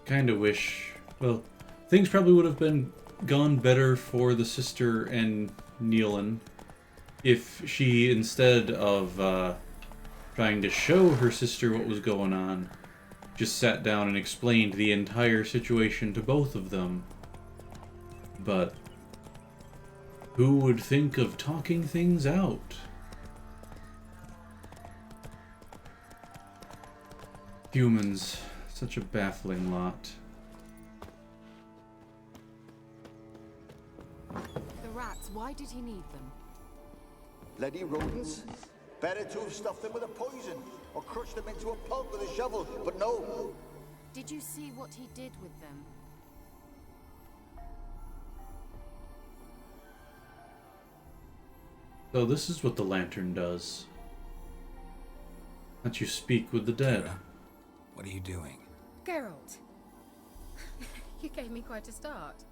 Kinda wish... Well, things probably would have gone better for the sister and Nealon if she, instead of trying to show her sister what was going on, just sat down and explained the entire situation to both of them. But who would think of talking things out? Humans, such a baffling lot. The rats, why did he need them? Bloody rodents. Better to have stuffed them with a poison, or crushed them into a pulp with a shovel, but no. Did you see what he did with them? So this is what the lantern does. Lets you speak with the dead. What are you doing? Geralt, you gave me quite a start.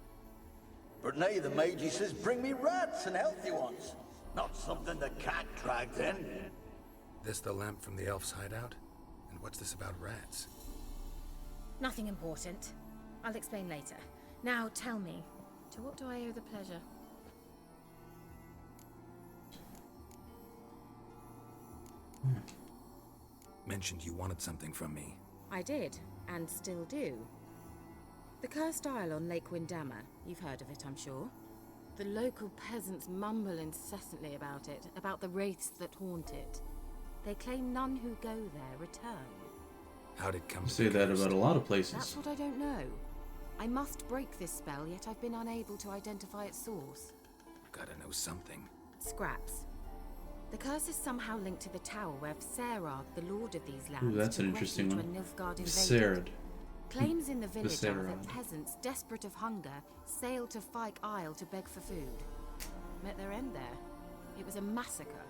But now the mage says bring me rats and healthy ones. Not something the cat dragged in. This the lamp from the elf's hideout? And what's this about rats? Nothing important. I'll explain later. Now tell me, to what do I owe the pleasure? Mentioned you wanted something from me. I did, and still do. The Cursed Isle on Lake Windammer. You've heard of it, I'm sure. The local peasants mumble incessantly about it, about the wraiths that haunt it. They claim none who go there return. How'd it come You to say be that cursed? about a lot of That's places. what I don't know. I must break this spell, yet I've been unable to identify its source. Gotta know something. Scraps. The curse is somehow linked to the tower where Visserad, the lord of these lands, Ooh, that's an took interesting refuge one. when Nilfgaard invaded. Visserad. Claims in the village are Visserad. that peasants, desperate of hunger, sailed to Fyke Isle to beg for food. Met their end there. It was a massacre.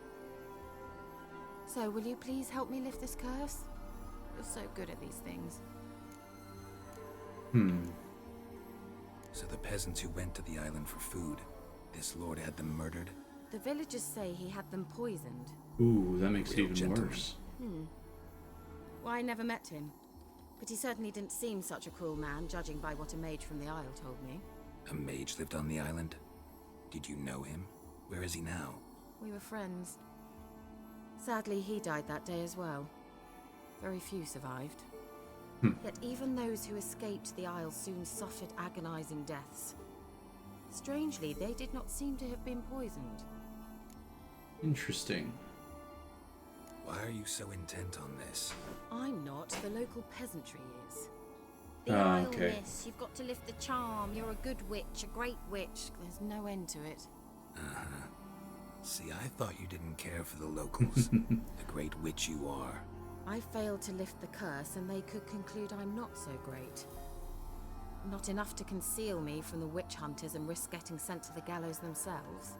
So, will you please help me lift this curse? You're so good at these things. So the peasants who went to the island for food, this lord had them murdered? The villagers say he had them poisoned. Ooh, that makes it Real even gentleman. worse. Well, I never met him. But he certainly didn't seem such a cruel man, judging by what a mage from the Isle told me. A mage lived on the island? Did you know him? Where is he now? We were friends. Sadly, he died that day as well. Very few survived. Yet even those who escaped the Isle soon suffered agonizing deaths. Strangely, they did not seem to have been poisoned. Interesting. Why are you so intent on this? I'm not. The local peasantry is. The Ah, Isle, okay. miss. You've got to lift the charm. You're a good witch, a great witch. There's no end to it. Uh-huh. See, I thought you didn't care for the locals. The great witch you are. I failed to lift the curse, and they could conclude I'm not so great. Not enough to conceal me from the witch hunters and risk getting sent to the gallows themselves.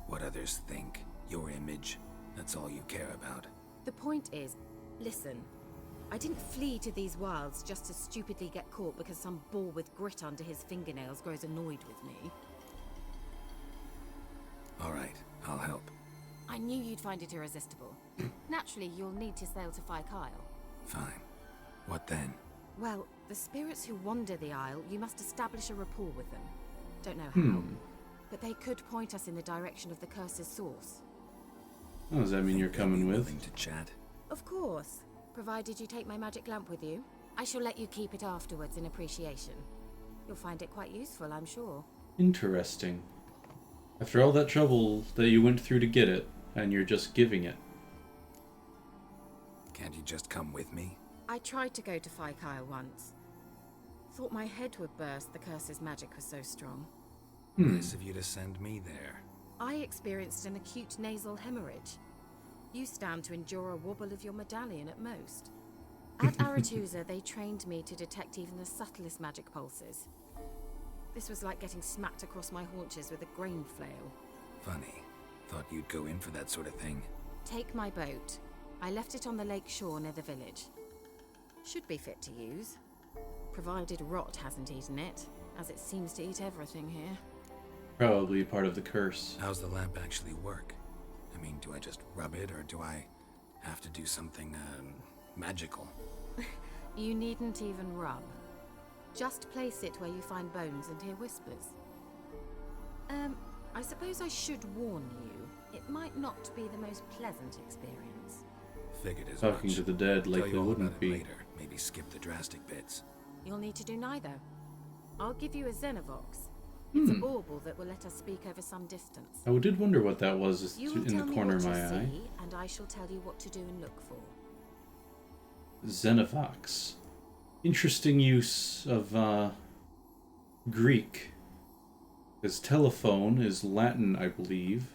What others think, your image, that's all you care about. The point is, listen, I didn't flee to these wilds just to stupidly get caught because some boar with grit under his fingernails grows annoyed with me. All right, I'll help. I knew you'd find it irresistible. Naturally, you'll need to sail to Fae Kyle. Fine. What then? Well, the spirits who wander the Isle, you must establish a rapport with them. Don't know how, but they could point us in the direction of the curse's source. Oh, does that mean you're coming with? Willing to chat? Of course, provided you take my magic lamp with you. I shall let you keep it afterwards in appreciation. You'll find it quite useful, I'm sure. Interesting. After all that trouble that you went through to get it, and you're just giving it. Can't you just come with me? I tried to go to Fae Kyle once. Thought my head would burst, the curse's magic was so strong. Nice of you to send me there. I experienced an acute nasal hemorrhage. You stand to endure a wobble of your medallion at most. At Aretusa, they trained me to detect even the subtlest magic pulses. This was like getting smacked across my haunches with a grain flail. Funny. Thought you'd go in for that sort of thing. Take my boat. I left it on the lake shore near the village. Should be fit to use. Provided rot hasn't eaten it, as it seems to eat everything here. Probably part of the curse. How's the lamp actually work? I mean, do I just rub it, or do I have to do something, magical? You needn't even rub. Just place it where you find bones and hear whispers. I suppose I should warn you, it might not be the most pleasant experience. Figured as Talking much. to the dead Tell likely you all wouldn't about it be. later. Maybe skip the drastic bits. You'll need to do neither. I'll give you a Xenovox. It's a bauble that will let us speak over some distance. I did wonder what that was You will in tell the me corner what of you my eye. see, and I shall tell you what to do and look for. Xenovox. Interesting use of Greek. His telephone is Latin, I believe.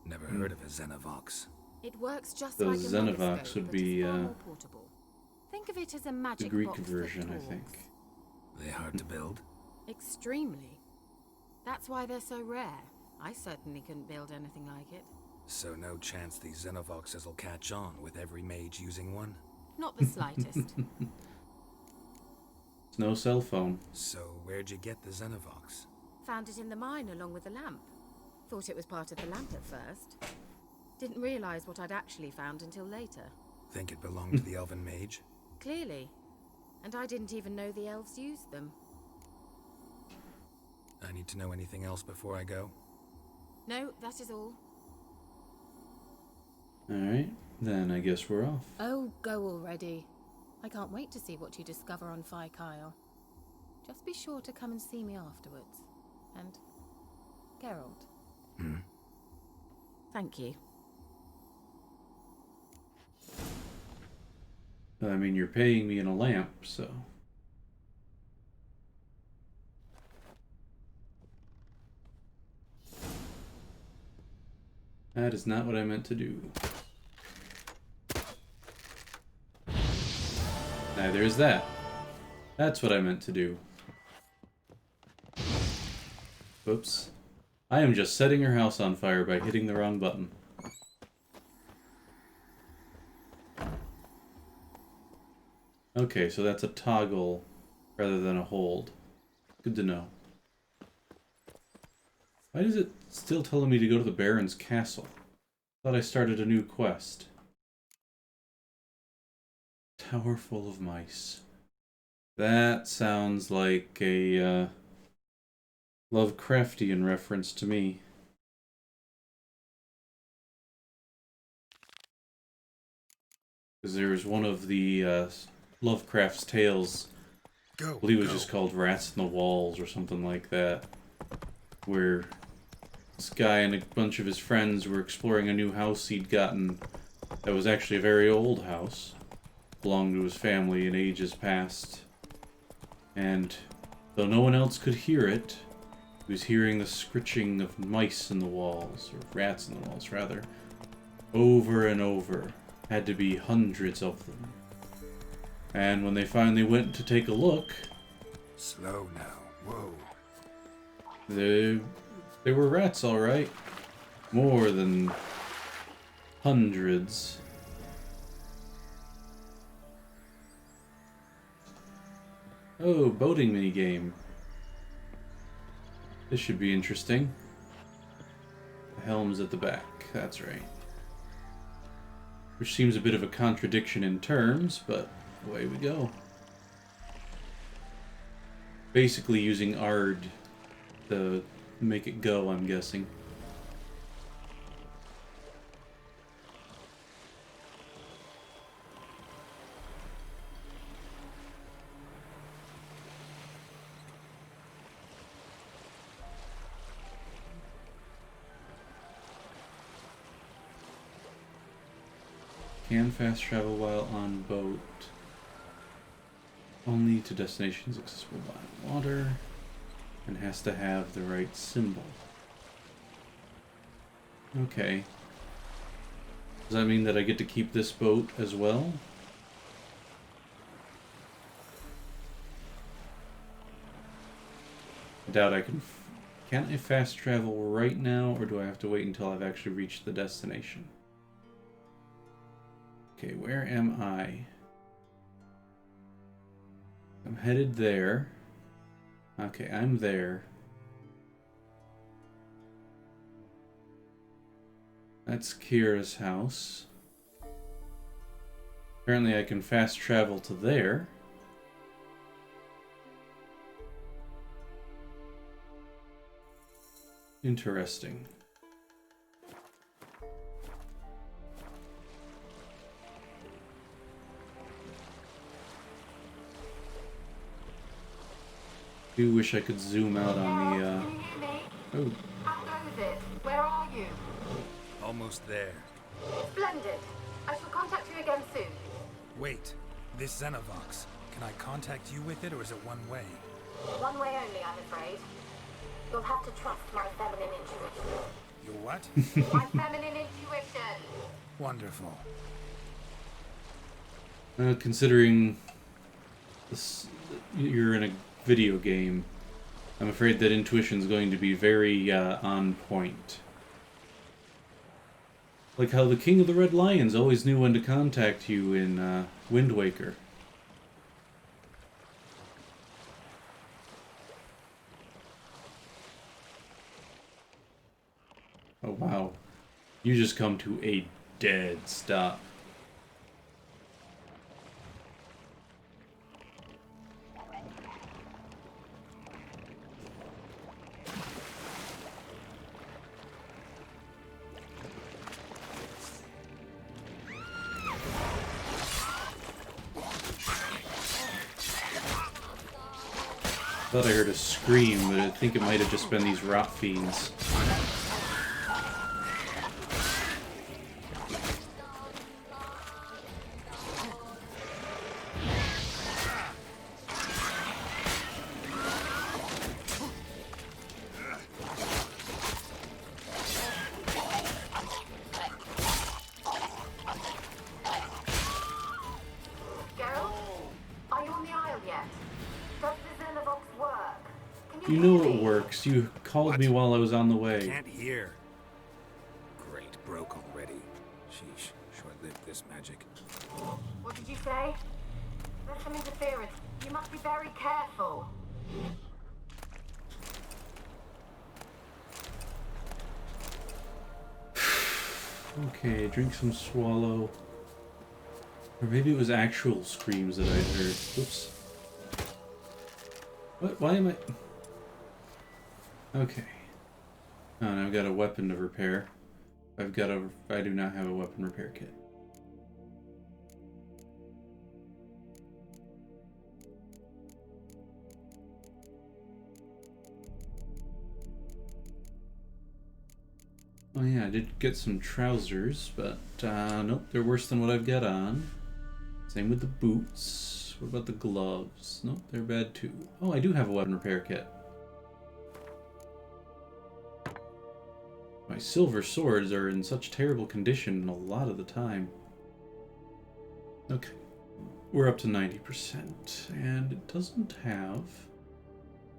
Never heard of a Xenovox. It works just The like a Xenovox megoscope, would but be, it's far more portable. Think of it as a The magic Greek box that version, I talks. think. They hard to build? Extremely. That's why they're so rare. I certainly couldn't build anything like it. So no chance these Xenovoxes will catch on with every mage using one? Not the slightest. It's no cell phone. So where'd you get the Xenovox? Found it in the mine along with the lamp. Thought it was part of the lamp at first. Didn't realize what I'd actually found until later. Think it belonged to the elven mage? Clearly. And I didn't even know the elves used them. I need to know anything else before I go? No, that is all. Alright, then I guess we're off. Oh, go already. I can't wait to see what you discover on Fae Kyle. Just be sure to come and see me afterwards. And Geralt. Thank you. I mean, you're paying me in a lamp, so... That is not what I meant to do. Neither is that. That's what I meant to do. Whoops. I am just setting her house on fire by hitting the wrong button. Okay, so that's a toggle rather than a hold. Good to know. Why is it still telling me to go to the Baron's castle? Thought I started a new quest. tower full of mice. That sounds like a Lovecraftian reference to me. Because there was one of the Lovecraft's tales, I believe it was just called Rats in the Walls or something like that, where this guy and a bunch of his friends were exploring a new house he'd gotten that was actually a very old house, belonged to his family in ages past. And though no one else could hear it, he was hearing the scritching of mice in the walls, or rats in the walls rather, over and over. Had to be hundreds of them. And when they finally went to take a look... Slow now, whoa. They were rats, alright. More than hundreds. Oh, boating minigame. This should be interesting. The helm's at the back, that's right. Which seems a bit of a contradiction in terms, but away we go. Basically using Ard to make it go, I'm guessing. Can fast travel while on boat. Only to destinations accessible by water. And has to have the right symbol. Okay. Does that mean that I get to keep this boat as well? I doubt I can... Can't I fast travel right now, or do I have to wait until I've actually reached the destination? Okay, where am I? I'm headed there. Okay, I'm there. That's Kira's house. Apparently I can fast travel to there. Interesting. I do wish I could zoom out on the, Oh. How goes it? Where are you? Almost there. Splendid. I shall contact you again soon. Wait, this Xenovox, can I contact you with it, or is it one way? One way only, I'm afraid. You'll have to trust my feminine intuition. Your what? My feminine intuition. Wonderful. Considering this, you're in a video game, I'm afraid that intuition's going to be very on point. Like how the King of the Red Lions always knew when to contact you in Wind Waker. Oh wow. You just come to a dead stop. I thought I heard a scream, but I think it might have just been these rot fiends. You know it works. You called me while I was on the way. Can't hear. Great, broke already. Sheesh, short-lived this magic. What did you say? There's some interference. You must be very careful. Okay, drink some swallow. Or maybe it was actual screams that I heard. Whoops. What? Why am I... Okay. Oh, and I've got a weapon to repair. I do not have a weapon repair kit. Oh yeah, I did get some trousers, but nope, they're worse than what I've got on. Same with the boots. What about the gloves? Nope, they're bad too. Oh, I do have a weapon repair kit. My silver swords are in such terrible condition a lot of the time. Okay, we're up to 90%, and it doesn't have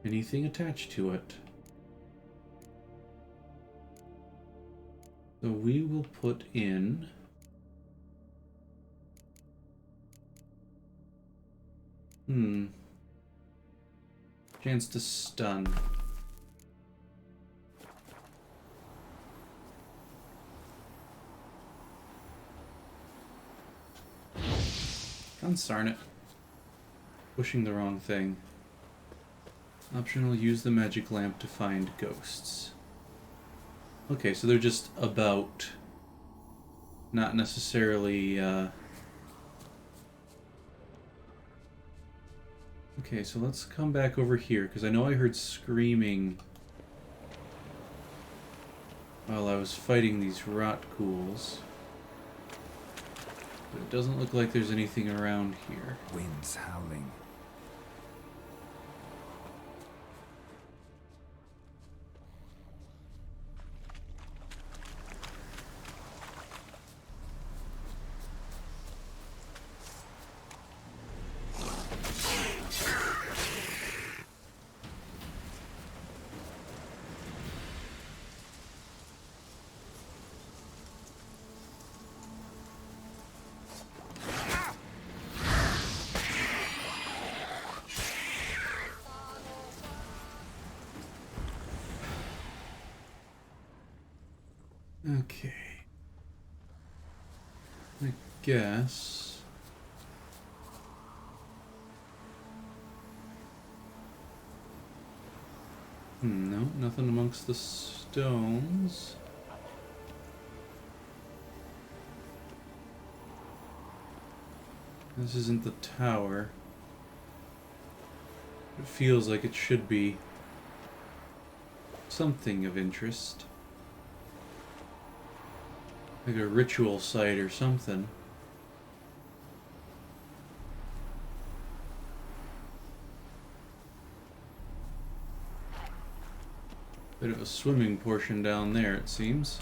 anything attached to it. So we will put in... Chance to stun. Darn it. Pushing the wrong thing. Optional, use the magic lamp to find ghosts. Okay, so they're just about, not necessarily, Okay, so let's come back over here, because I know I heard screaming while I was fighting these rot ghouls. But it doesn't look like there's anything around here. Winds howling. Okay. I guess... No, nothing amongst the stones. This isn't the tower. It feels like it should be something of interest. Like a ritual site or something. Bit of a swimming portion down there, it seems.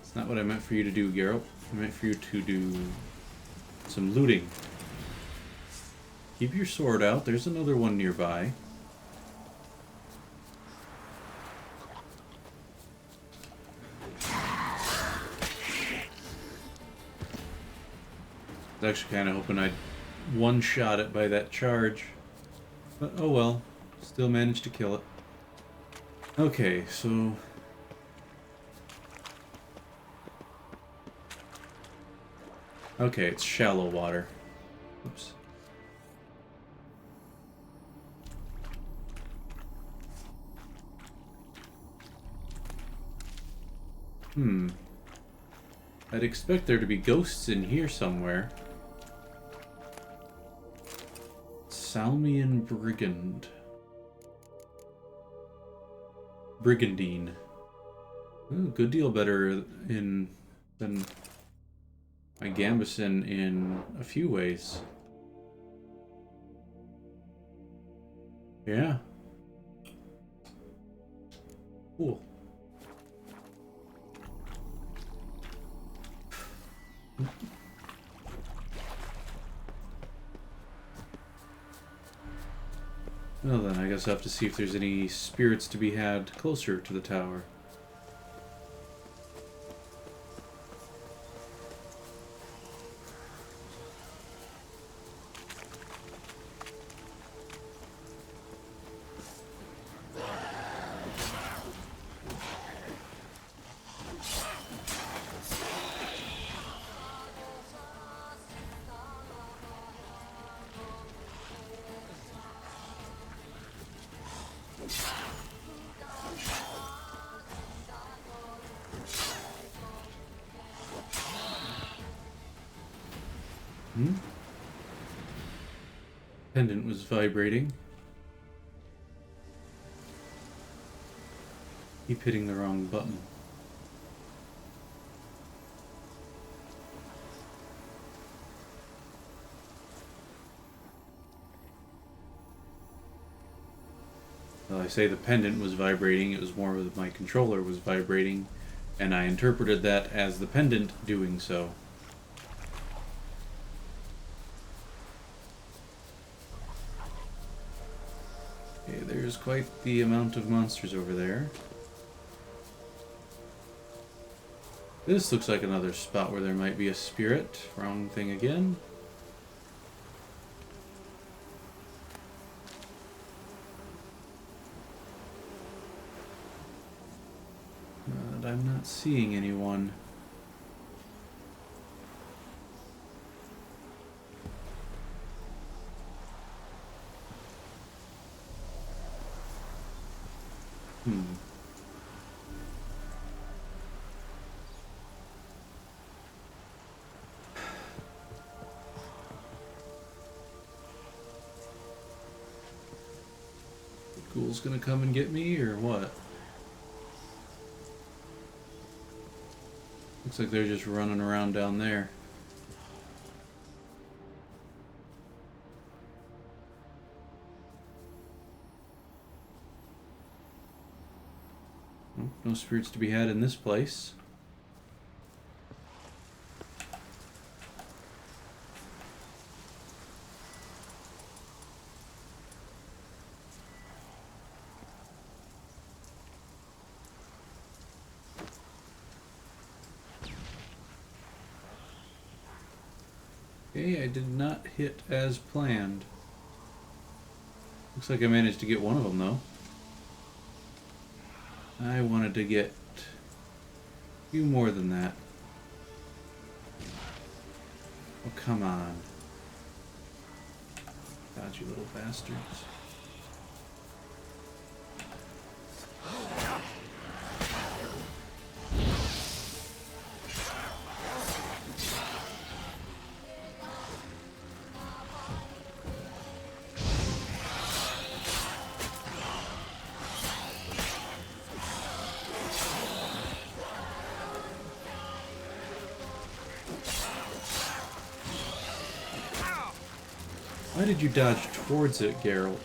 It's not what I meant for you to do, Geralt. I meant for you to do some looting. Keep your sword out. There's another one nearby. I was actually kind of hoping I'd one-shot it by that charge. But oh well. Still managed to kill it. Okay, so... Okay, it's shallow water. Oops. I'd expect there to be ghosts in here somewhere. Salmian Brigandine. Ooh, good deal better than my Gambison in a few ways. Yeah. Cool. Well then, I guess I'll have to see if there's any spirits to be had closer to the tower. Pendant was vibrating. Keep hitting the wrong button. Well, I say the pendant was vibrating, it was more that my controller was vibrating, and I interpreted that as the pendant doing so. Okay, there's quite the amount of monsters over there. This looks like another spot where there might be a spirit. Wrong thing again. But I'm not seeing anyone. Ghoul's gonna come and get me, or what? Looks like they're just running around down there. Well, no spirits to be had in this place. Okay, I did not hit as planned. Looks like I managed to get one of them, though. I wanted to get a few more than that. Oh, come on. God, you little bastards. Why did you dodge towards it, Geralt?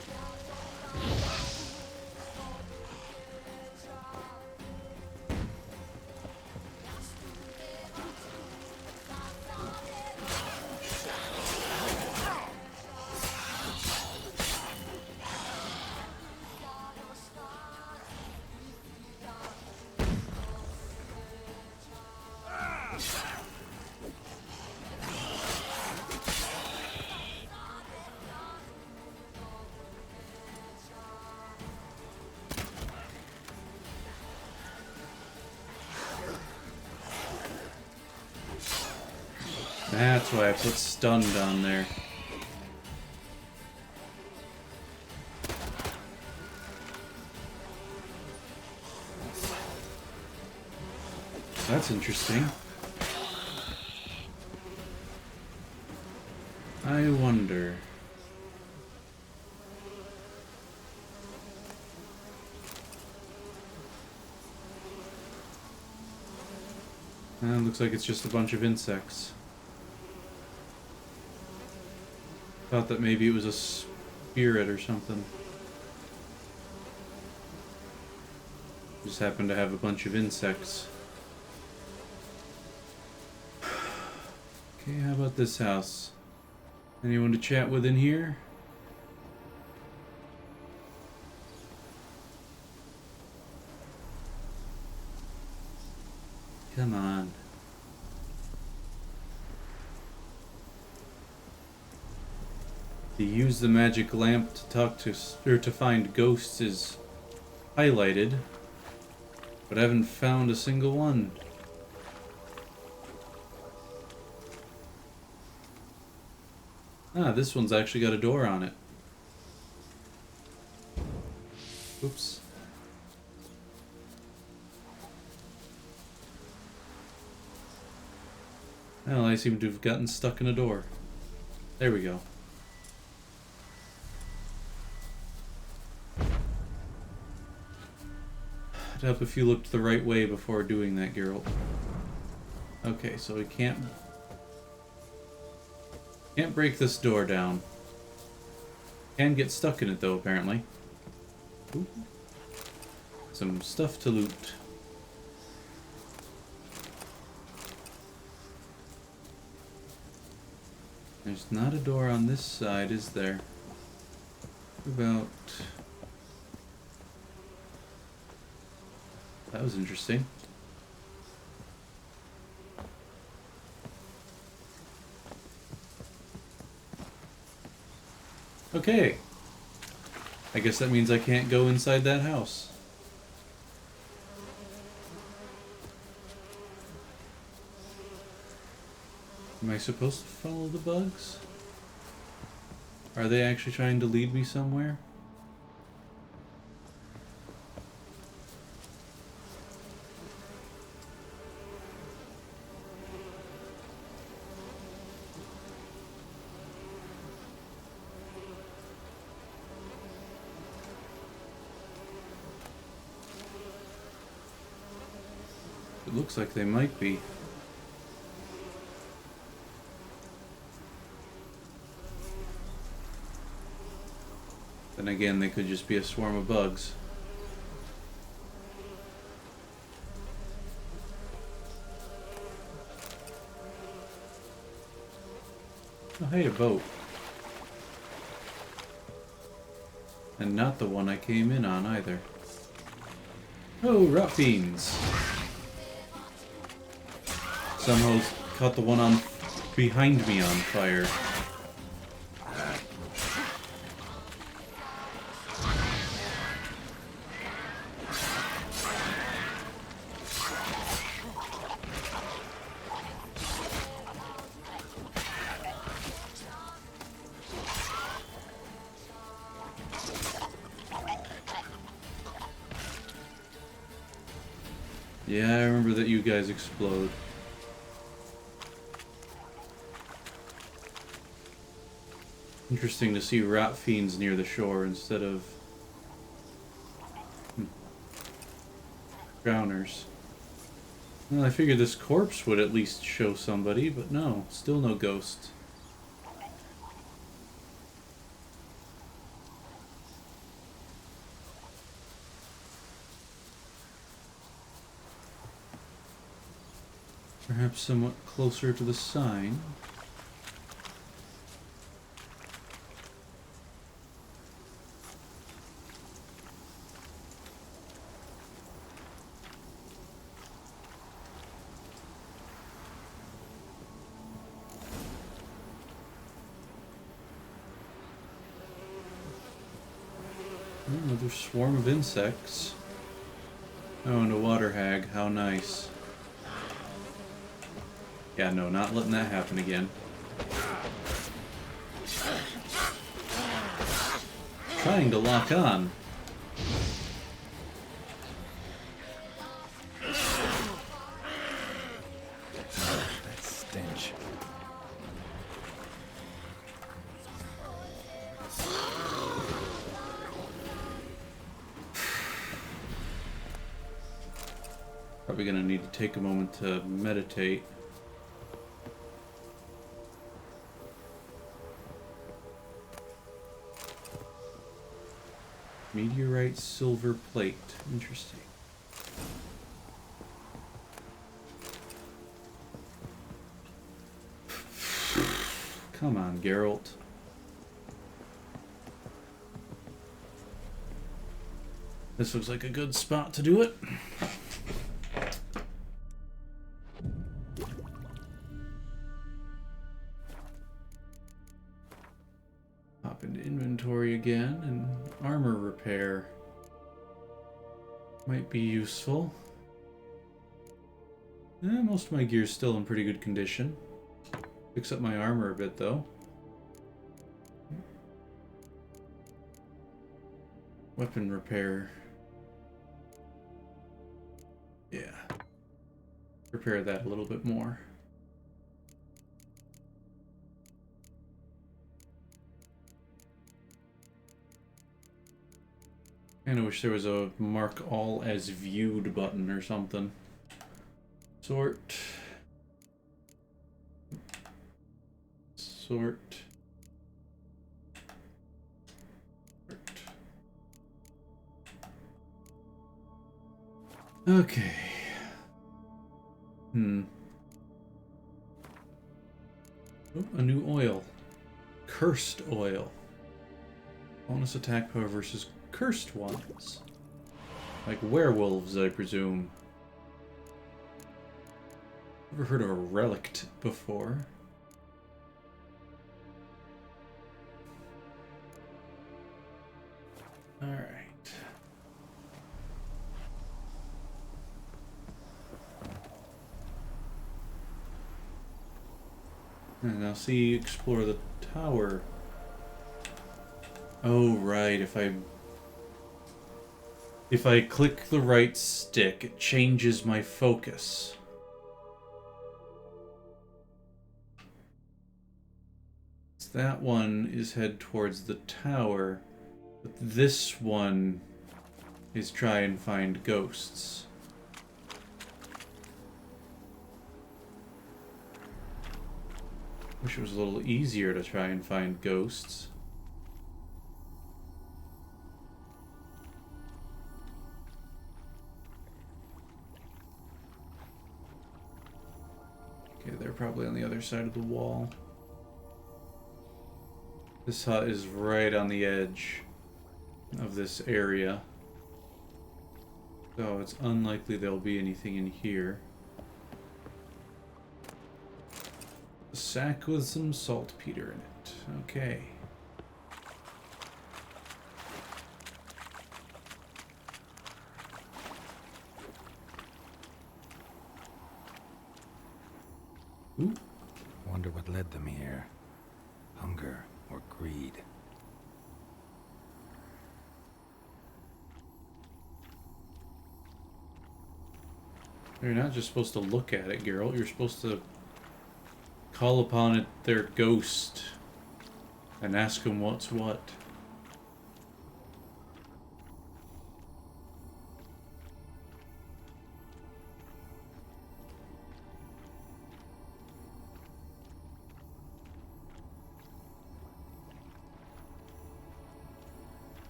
That's why I put stunned on there. That's interesting. I wonder. Looks like it's just a bunch of insects. Thought that maybe it was a spirit or something. Just happened to have a bunch of insects. Okay, how about this house? Anyone to chat with in here? Come on. To use the magic lamp to talk to or to find ghosts is highlighted, but I haven't found a single one. Ah, this one's actually got a door on it. Oops. Well, I seem to have gotten stuck in a door. There we go. It'd help if you looked the right way before doing that, Geralt. Okay, so we can't break this door down. Can get stuck in it though, apparently. Ooh. Some stuff to loot. There's not a door on this side, is there? What about... That was interesting. Okay. I guess that means I can't go inside that house. Am I supposed to follow the bugs? Are they actually trying to lead me somewhere? It looks like they might be. Then again, they could just be a swarm of bugs. Oh, hey, a boat. And not the one I came in on, either. Oh, rot fiends! Somehow caught the one on behind me on fire. Yeah, I remember that you guys explode. Interesting to see rat fiends near the shore instead of drowners. Well, I figured this corpse would at least show somebody, but no, still no ghost. Perhaps somewhat closer to the sign. Another swarm of insects. Oh, and a water hag. How nice. Yeah, no, not letting that happen again. Trying to lock on. That stench. Probably gonna need to take a moment to meditate. Meteorite silver plate. Interesting. Come on, Geralt. This looks like a good spot to do it. Hop into inventory again, and armor repair might be useful. Most of my gear's still in pretty good condition. Fix up my armor a bit though. Weapon repair. Yeah. Repair that a little bit more. Kinda wish there was a mark all as viewed button or something. Sort. Sort. Okay. Oh, a new oil. Cursed oil. Bonus attack power versus cursed ones. Like werewolves, I presume. Never heard of a relict before. Alright. And now see, explore the tower. Oh, right, if I click the right stick, it changes my focus. So that one is head towards the tower, but this one is try and find ghosts. Wish it was a little easier to try and find ghosts. Okay, they're probably on the other side of the wall. This hut is right on the edge of this area. So it's unlikely there'll be anything in here. A sack with some saltpeter in it. Okay. Ooh. Wonder what led them here. Hunger or greed. You're not just supposed to look at it, Geralt. You're supposed to call upon it, their ghost, and ask them what's what.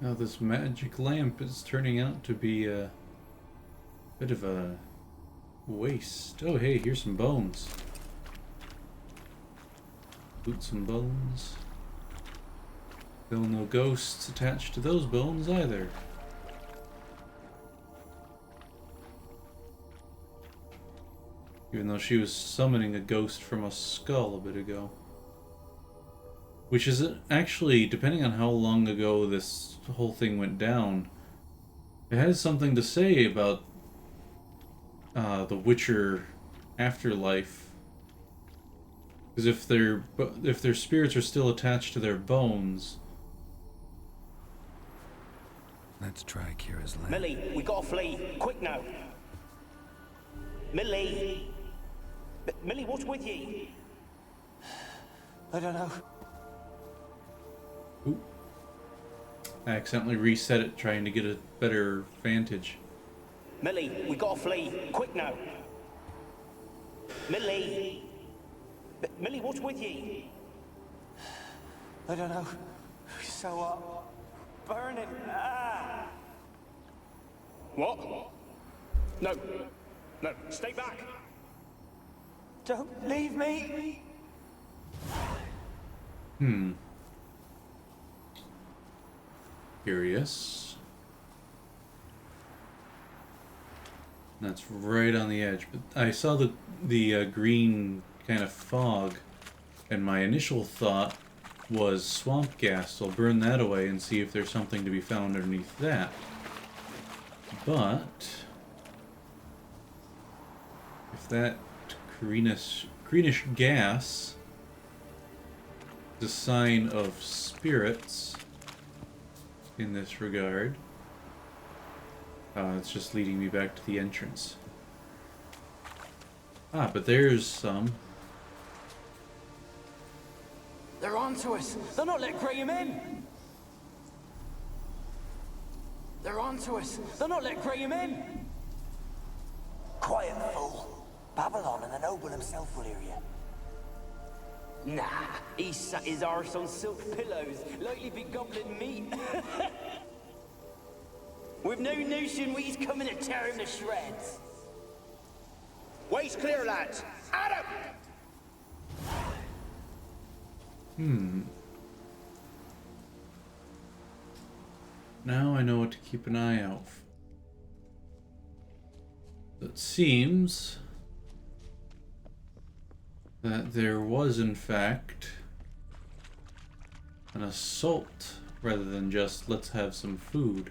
Now this magic lamp is turning out to be a bit of a waste. Oh hey, here's some bones. Loot some bones. Still no ghosts attached to those bones either. Even though she was summoning a ghost from a skull a bit ago. Which is actually, depending on how long ago this whole thing went down, it has something to say about the Witcher afterlife. Because if their spirits are still attached to their bones. Let's try Kira's lamp. Millie, we gotta flee. Quick now. Millie! Millie, what's with you? I don't know. Ooh. I accidentally reset it trying to get a better vantage. Millie, we gotta flee. Quick now. Millie! Millie, what's with you? I don't know. So, burn it. Ah! What? No. No, stay back. Don't leave me. Curious. That's right on the edge. But I saw the green kind of fog, and my initial thought was swamp gas. So I'll burn that away and see if there's something to be found underneath that. But if that greenish gas is a sign of spirits in this regard, it's just leading me back to the entrance. Ah, but there's some. They're onto us. They'll not let Graham in. They're onto us. They'll not let Graham in. Quiet, fool. Babylon and the noble himself will hear you. Nah, he sat his arse on silk pillows, likely be gobbling meat. With no notion we's coming to tear him to shreds. Waist clear, lads. Adam! Now I know what to keep an eye out for. It seems that there was, in fact, an assault rather than just let's have some food.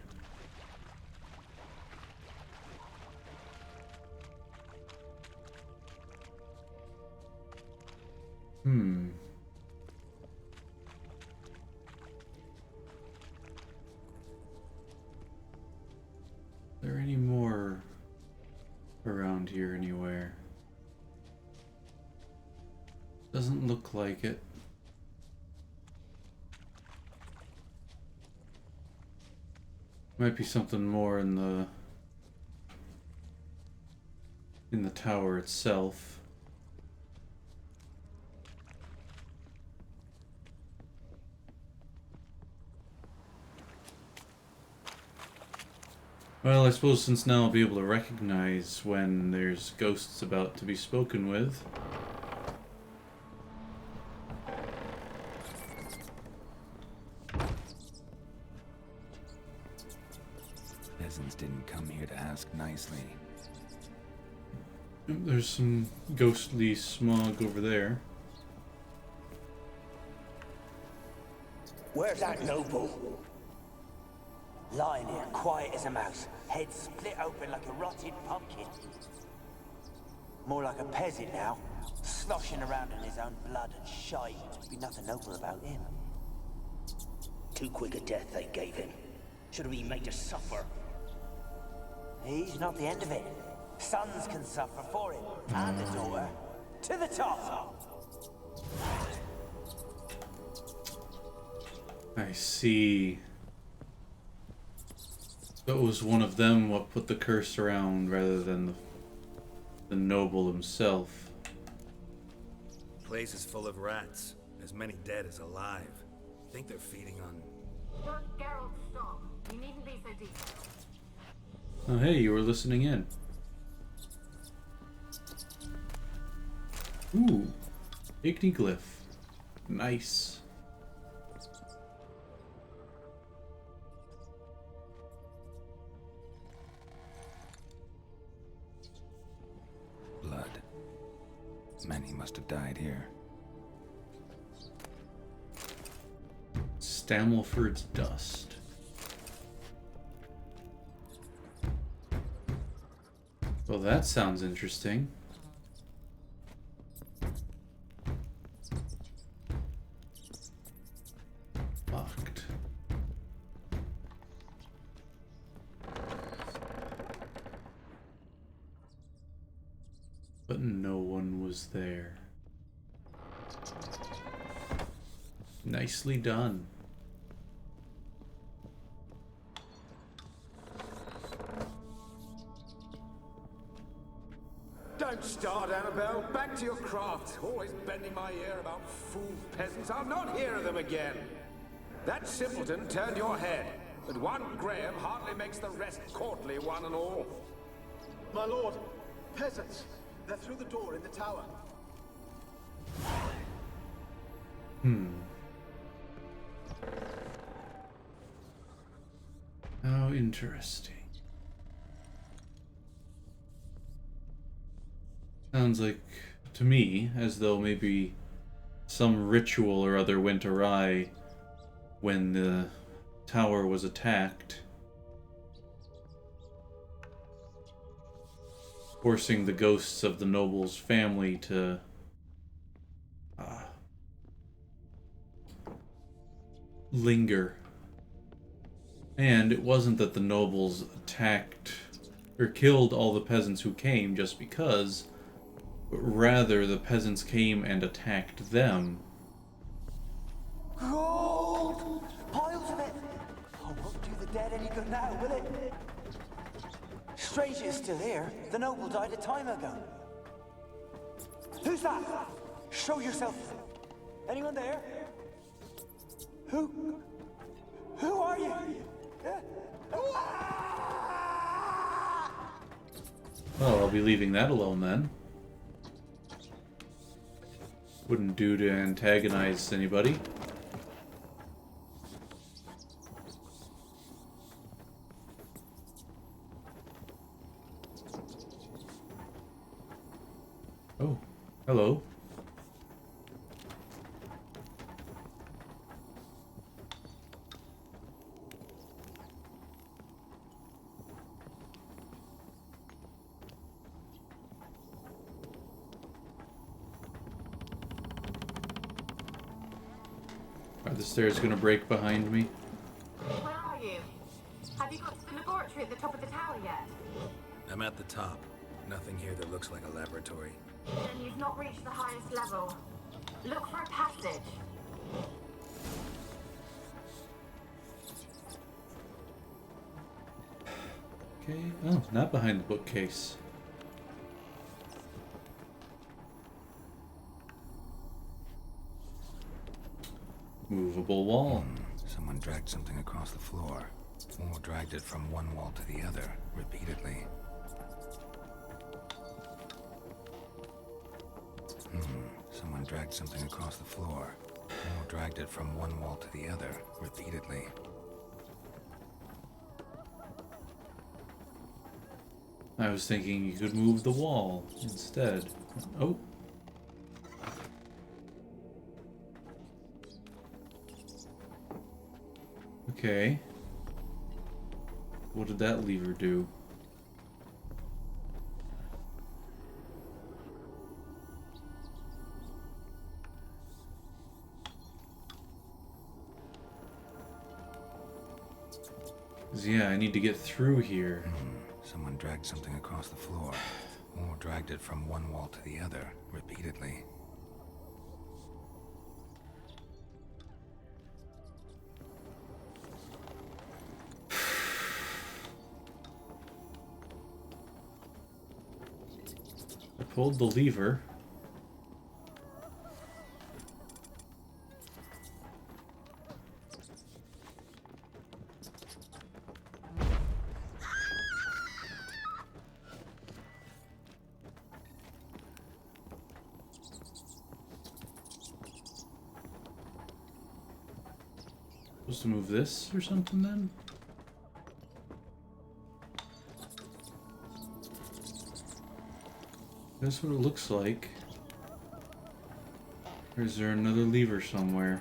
Are there any more around here anywhere? Doesn't look like it. Might be something more in the tower itself. Well, I suppose since now I'll be able to recognize when there's ghosts about to be spoken with. Peasants didn't come here to ask nicely. There's some ghostly smog over there. Where's that noble? Lying here, quiet as a mouse, head split open like a rotted pumpkin. More like a peasant now, sloshing around in his own blood and shite. Be nothing noble about him. Too quick a death they gave him. Should have been made to suffer. He's not the end of it. Sons can suffer for him, and the daughter. To the top! I see. So it was one of them what put the curse around rather than the noble himself. The place is full of rats. As many dead as alive. Think they're feeding on... Geralt, stop. You needn't be so deep. Oh hey, you were listening in. Ooh, Igniglyph. Nice. Blood. Many must have died here. Stammelford's dust. Well, that sounds interesting. Locked. But no one was there. Nicely done. Don't start, Annabelle. Back to your craft. Always bending my ear about fool peasants. I'll not hear of them again. That simpleton turned your head, but one Graham hardly makes the rest courtly, one and all. My lord, peasants. They're through the door in the tower. How interesting. Sounds like, to me, as though maybe some ritual or other went awry when the tower was attacked, forcing the ghosts of the noble's family to linger. And it wasn't that the nobles attacked or killed all the peasants who came just because, but rather the peasants came and attacked them. Gold! Piles of it! Oh, won't do the dead any good now, will it? Strange it's still here. The noble died a time ago. Who's that? Show yourself. Anyone there? Who are you? Well, I'll be leaving that alone then. Wouldn't do to antagonize anybody. Oh, hello. Are the stairs gonna break behind me? Where are you? Have you got to the laboratory at the top of the tower yet? I'm at the top. Nothing here that looks like a laboratory. Then you've not reached the highest level. Look for a passage. Okay. Oh, not behind the bookcase. Movable wall. Someone dragged something across the floor. Or dragged it from one wall to the other, repeatedly. Someone dragged something across the floor. Or dragged it from one wall to the other, repeatedly. I was thinking you could move the wall instead. Oh. Okay. What did that lever do? Yeah, I need to get through here. Someone dragged something across the floor. Or dragged it from one wall to the other, repeatedly. I pulled the lever. Supposed to move this or something then? That's what it looks like. Or is there another lever somewhere?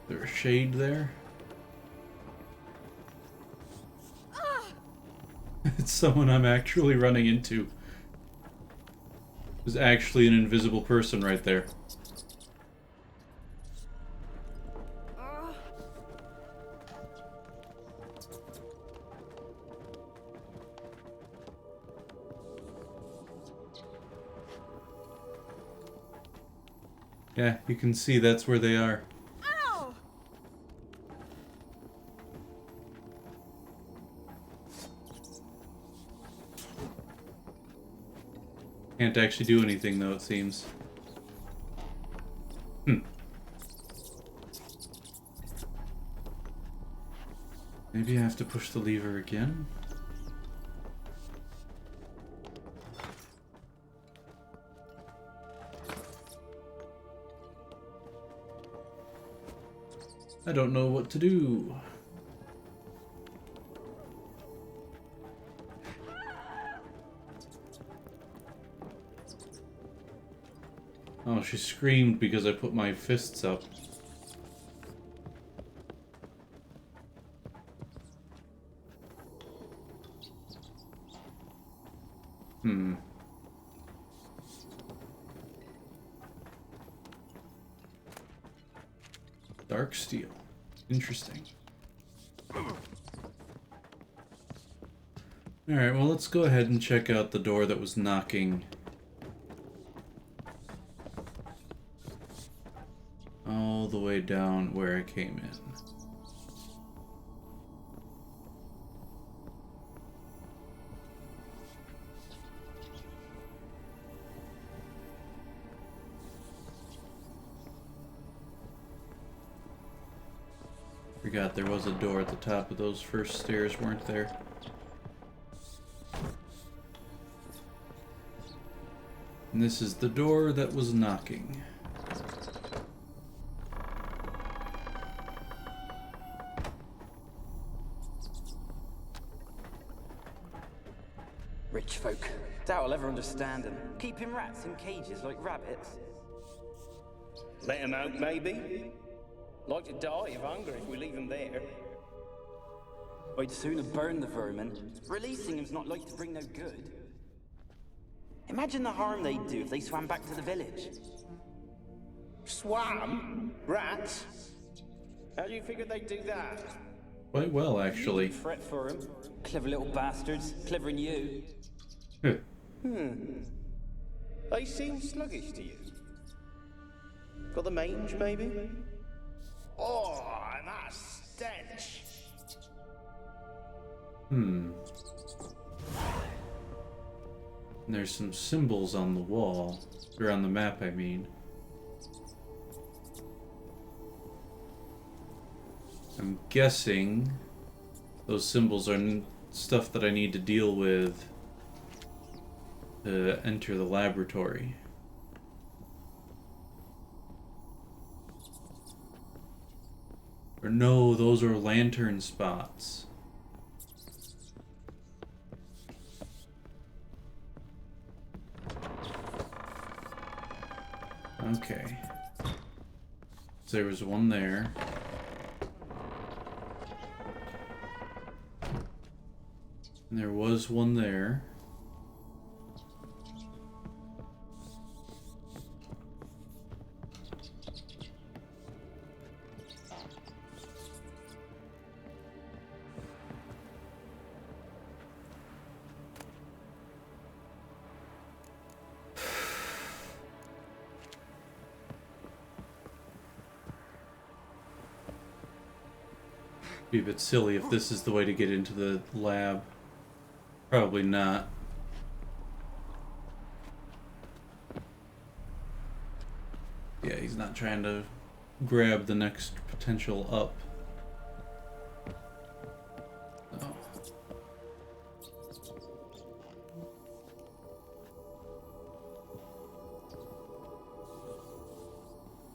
Is there a shade there? It's someone I'm actually running into. There's actually an invisible person right there. Yeah, you can see that's where they are. Can't actually do anything though, it seems. Maybe I have to push the lever again? I don't know what to do. Oh, she screamed because I put my fists up. Dark steel. Interesting. Alright, well, let's go ahead and check out the door that was knocking. All the way down where I came in. Forgot there was a door at the top of those first stairs, weren't there? And this is the door that was knocking. Rich folk. Doubt I'll ever understand them. Keeping rats in cages like rabbits. Let him out, maybe? Like to die of hunger if we leave them there. I'd sooner burn the vermin. Releasing them's not like to bring no good. Imagine the harm they'd do if they swam back to the village. Swam? Rats? How do you figure they'd do that? Quite well, actually. Fret for them. Clever little bastards. Clever than you. They seem sluggish to you. Got the mange, maybe? Oh, and that stench! And there's some symbols on the wall. Or on the map, I mean. I'm guessing those symbols are stuff that I need to deal with to enter the laboratory. Or no, those are lantern spots. Okay. So there was one there. And there was one there. Be a bit silly if this is the way to get into the lab. Probably not. Yeah, he's not trying to grab the next potential up. Oh.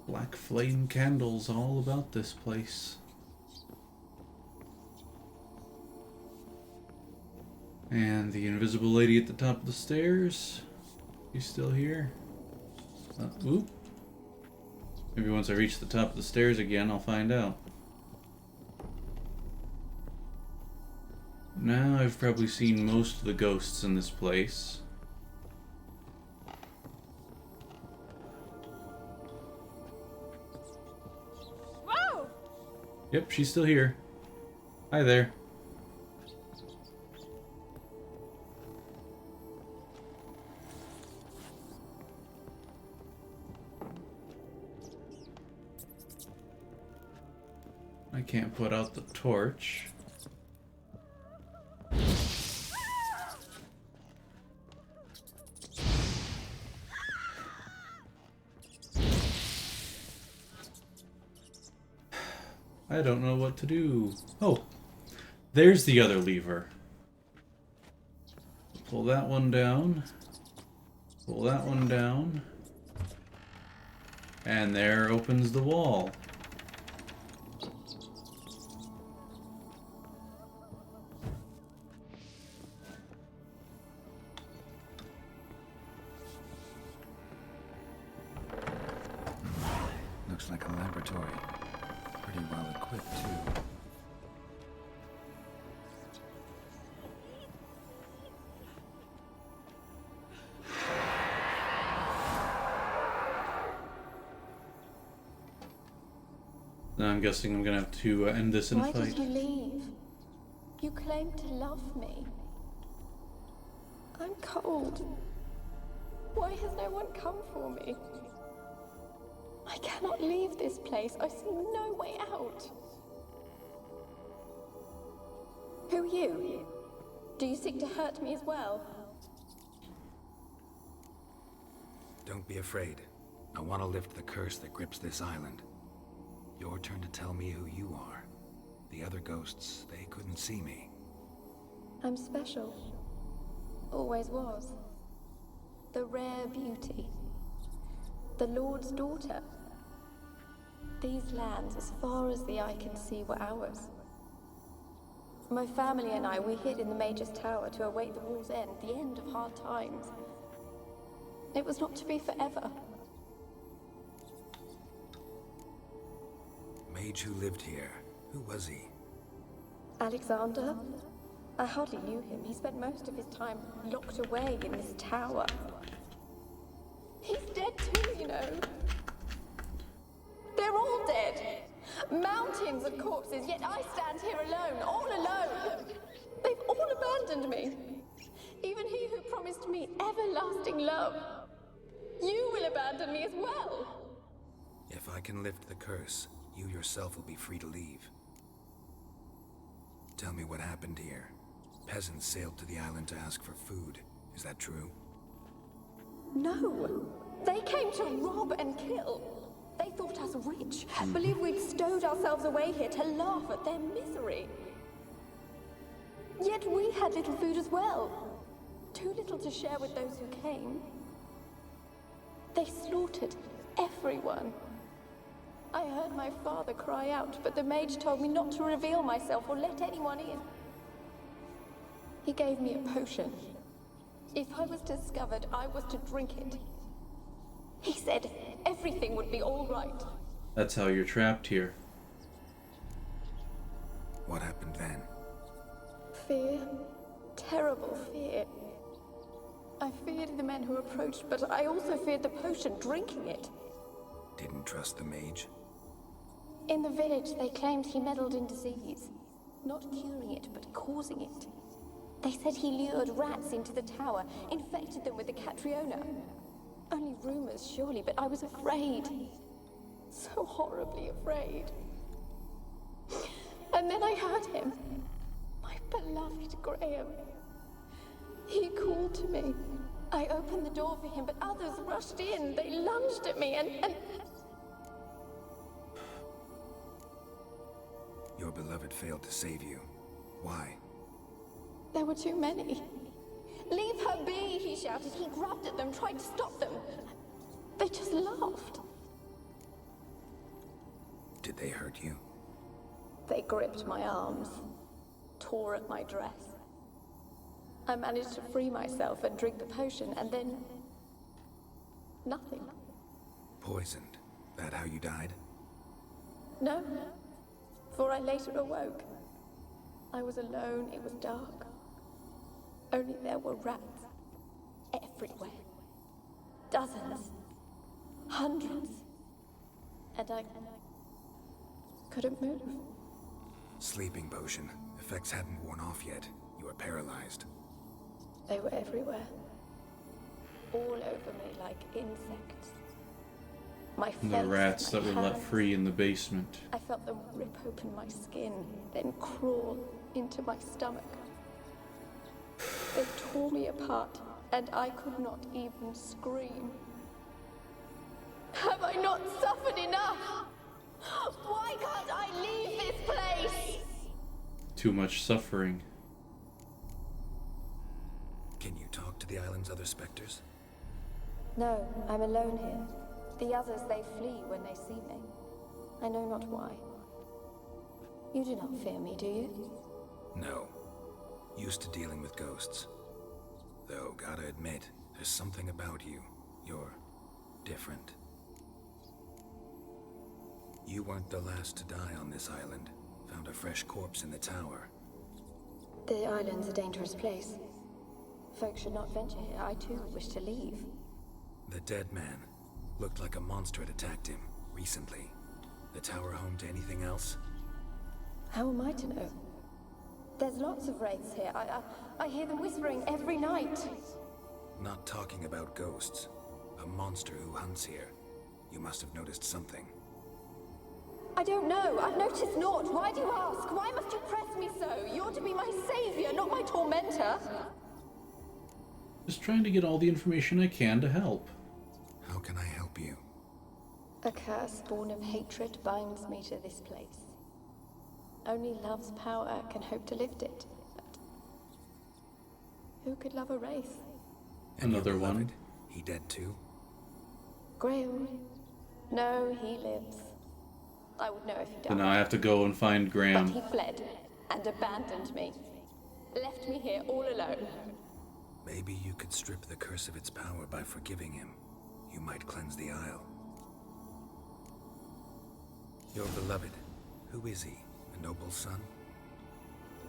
Black flame candles all about this place. And the invisible lady at the top of the stairs. She's still here. Oop. Maybe once I reach the top of the stairs again, I'll find out. Now I've probably seen most of the ghosts in this place. Whoa! Yep, she's still here. Hi there. I can't put out the torch. I don't know what to do. Oh, there's the other lever. Pull that one down. Pull that one down. And there opens the wall. Looks like a laboratory. Pretty well equipped, too. Now I'm guessing I'm gonna have to end this in a Why fight. did you leave? You claimed to love me. I'm cold. Why has no one come for me? I cannot leave this place. I see no way out. Who are you? Do you seek to hurt me as well? Don't be afraid. I want to lift the curse that grips this island. Your turn to tell me who you are. The other ghosts, they couldn't see me. I'm special. Always was. The rare beauty. The Lord's daughter. These lands, as far as the eye can see, were ours. My family and I, we hid in the Mage's Tower to await the war's end, the end of hard times. It was not to be forever. Mage who lived here. Who was he? Alexander? I hardly knew him. He spent most of his time locked away in this tower. He's dead too, you know. They're all dead. Mountains of corpses, yet I stand here alone, all alone. They've all abandoned me. Even he who promised me everlasting love. You will abandon me as well. If I can lift the curse, you yourself will be free to leave. Tell me what happened here. Peasants sailed to the island to ask for food. Is that true? No. They came to rob and kill. They thought us rich, believed we'd stowed ourselves away here to laugh at their misery. Yet we had little food as well. Too little to share with those who came. They slaughtered everyone. I heard my father cry out, but the mage told me not to reveal myself or let anyone in. He gave me a potion. If I was discovered, I was to drink it. He said everything would be all right. That's how you're trapped here. What happened then? Fear. Terrible fear. I feared the men who approached, but I also feared the potion, drinking it. Didn't trust the mage? In the village, they claimed he meddled in disease. Not curing it, but causing it. They said he lured rats into the tower, infected them with the Catriona. Only rumors, surely, but I was afraid. So horribly afraid. And then I heard him. My beloved Graham. He called to me. I opened the door for him, but others rushed in. They lunged at me and... Your beloved failed to save you. Why? There were too many. Leave her be, he shouted. He grabbed at them, tried to stop them. They just laughed. Did they hurt you? They gripped my arms, tore at my dress. I managed to free myself and drink the potion, and then... nothing. Poisoned? That how you died? No, for I later awoke. I was alone, it was dark. Only there were rats. Everywhere. Dozens. Hundreds. And I couldn't move. Sleeping potion. Effects hadn't worn off yet. You were paralyzed. They were everywhere. All over me like insects. My face, The rats my that were left hands. free in the basement. I felt them rip open my skin, then crawl into my stomach. They tore me apart, and I could not even scream. Have I not suffered enough? Why can't I leave this place? Too much suffering. Can you talk to the island's other specters? No, I'm alone here. The others, they flee when they see me. I know not why. You do not fear me, do you? No. Used to dealing with ghosts. Though, gotta admit, there's something about you. You're different. You weren't the last to die on this island. Found a fresh corpse in the tower. The island's a dangerous place. Folks should not venture here. I too wish to leave. The dead man looked like a monster had attacked him recently. The tower home to anything else? How am I to know? There's lots of wraiths here. I hear them whispering every night. Not talking about ghosts. A monster who hunts here. You must have noticed something. I don't know. I've noticed naught. Why do you ask? Why must you press me so? You're to be my savior, not my tormentor. Just trying to get all the information I can to help. How can I help you? A curse born of hatred binds me to this place. Only love's power can hope to lift it. But who could love a wraith? Another one. He dead too? Graham? No, he lives. I would know if he died. So now I have to go and find Graham. But he fled and abandoned me. Left me here all alone. Maybe you could strip the curse of its power by forgiving him. You might cleanse the Isle. Your beloved, who is he? A noble son?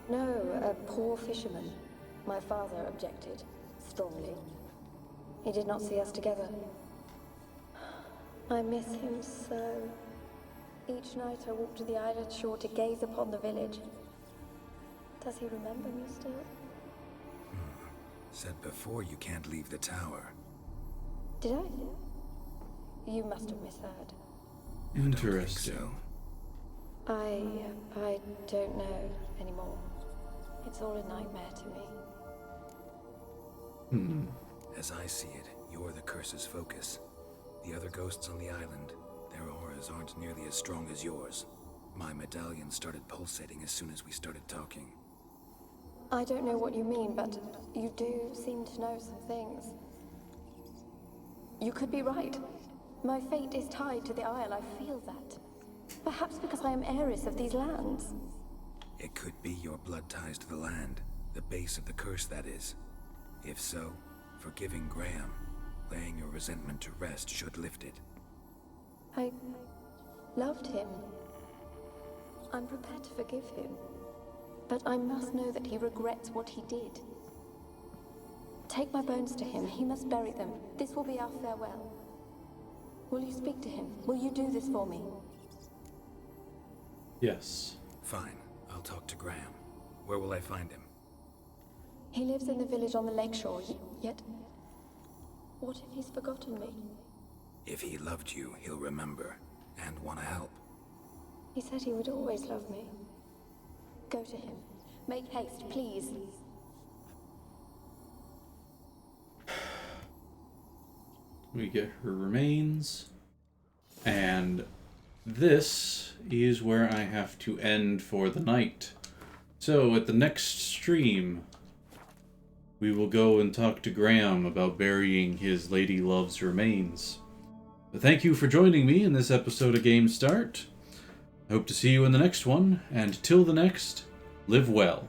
No, a poor fisherman. My father objected, strongly. He did not see us together. I miss him so. Each night I walk to the island shore to gaze upon the village. Does he remember me still? Said before you can't leave the tower. Did I? You must have misheard. Interesting. I don't know anymore. It's all a nightmare to me. As I see it, you're the curse's focus. The other ghosts on the island, their auras aren't nearly as strong as yours. My medallion started pulsating as soon as we started talking. I don't know what you mean, but you do seem to know some things. You could be right. My fate is tied to the Isle, I feel that. Perhaps because I am heiress of these lands. It could be your blood ties to the land, the base of the curse, that is. If so, forgiving Graham, laying your resentment to rest should lift it. I loved him. I'm prepared to forgive him. But I must know that he regrets what he did. Take my bones to him. He must bury them. This will be our farewell. Will you speak to him? Will you do this for me? Yes. Fine. I'll talk to Graham. Where will I find him? He lives in the village on the lakeshore, yet... What if he's forgotten me? If he loved you, he'll remember, and want to help. He said he would always love me. Go to him. Make haste, please. We get her remains. And this is where I have to end for the night. So at the next stream, we will go and talk to Graham about burying his lady love's remains. But thank you for joining me in this episode of Game Start. I hope to see you in the next one, and till the next, live well.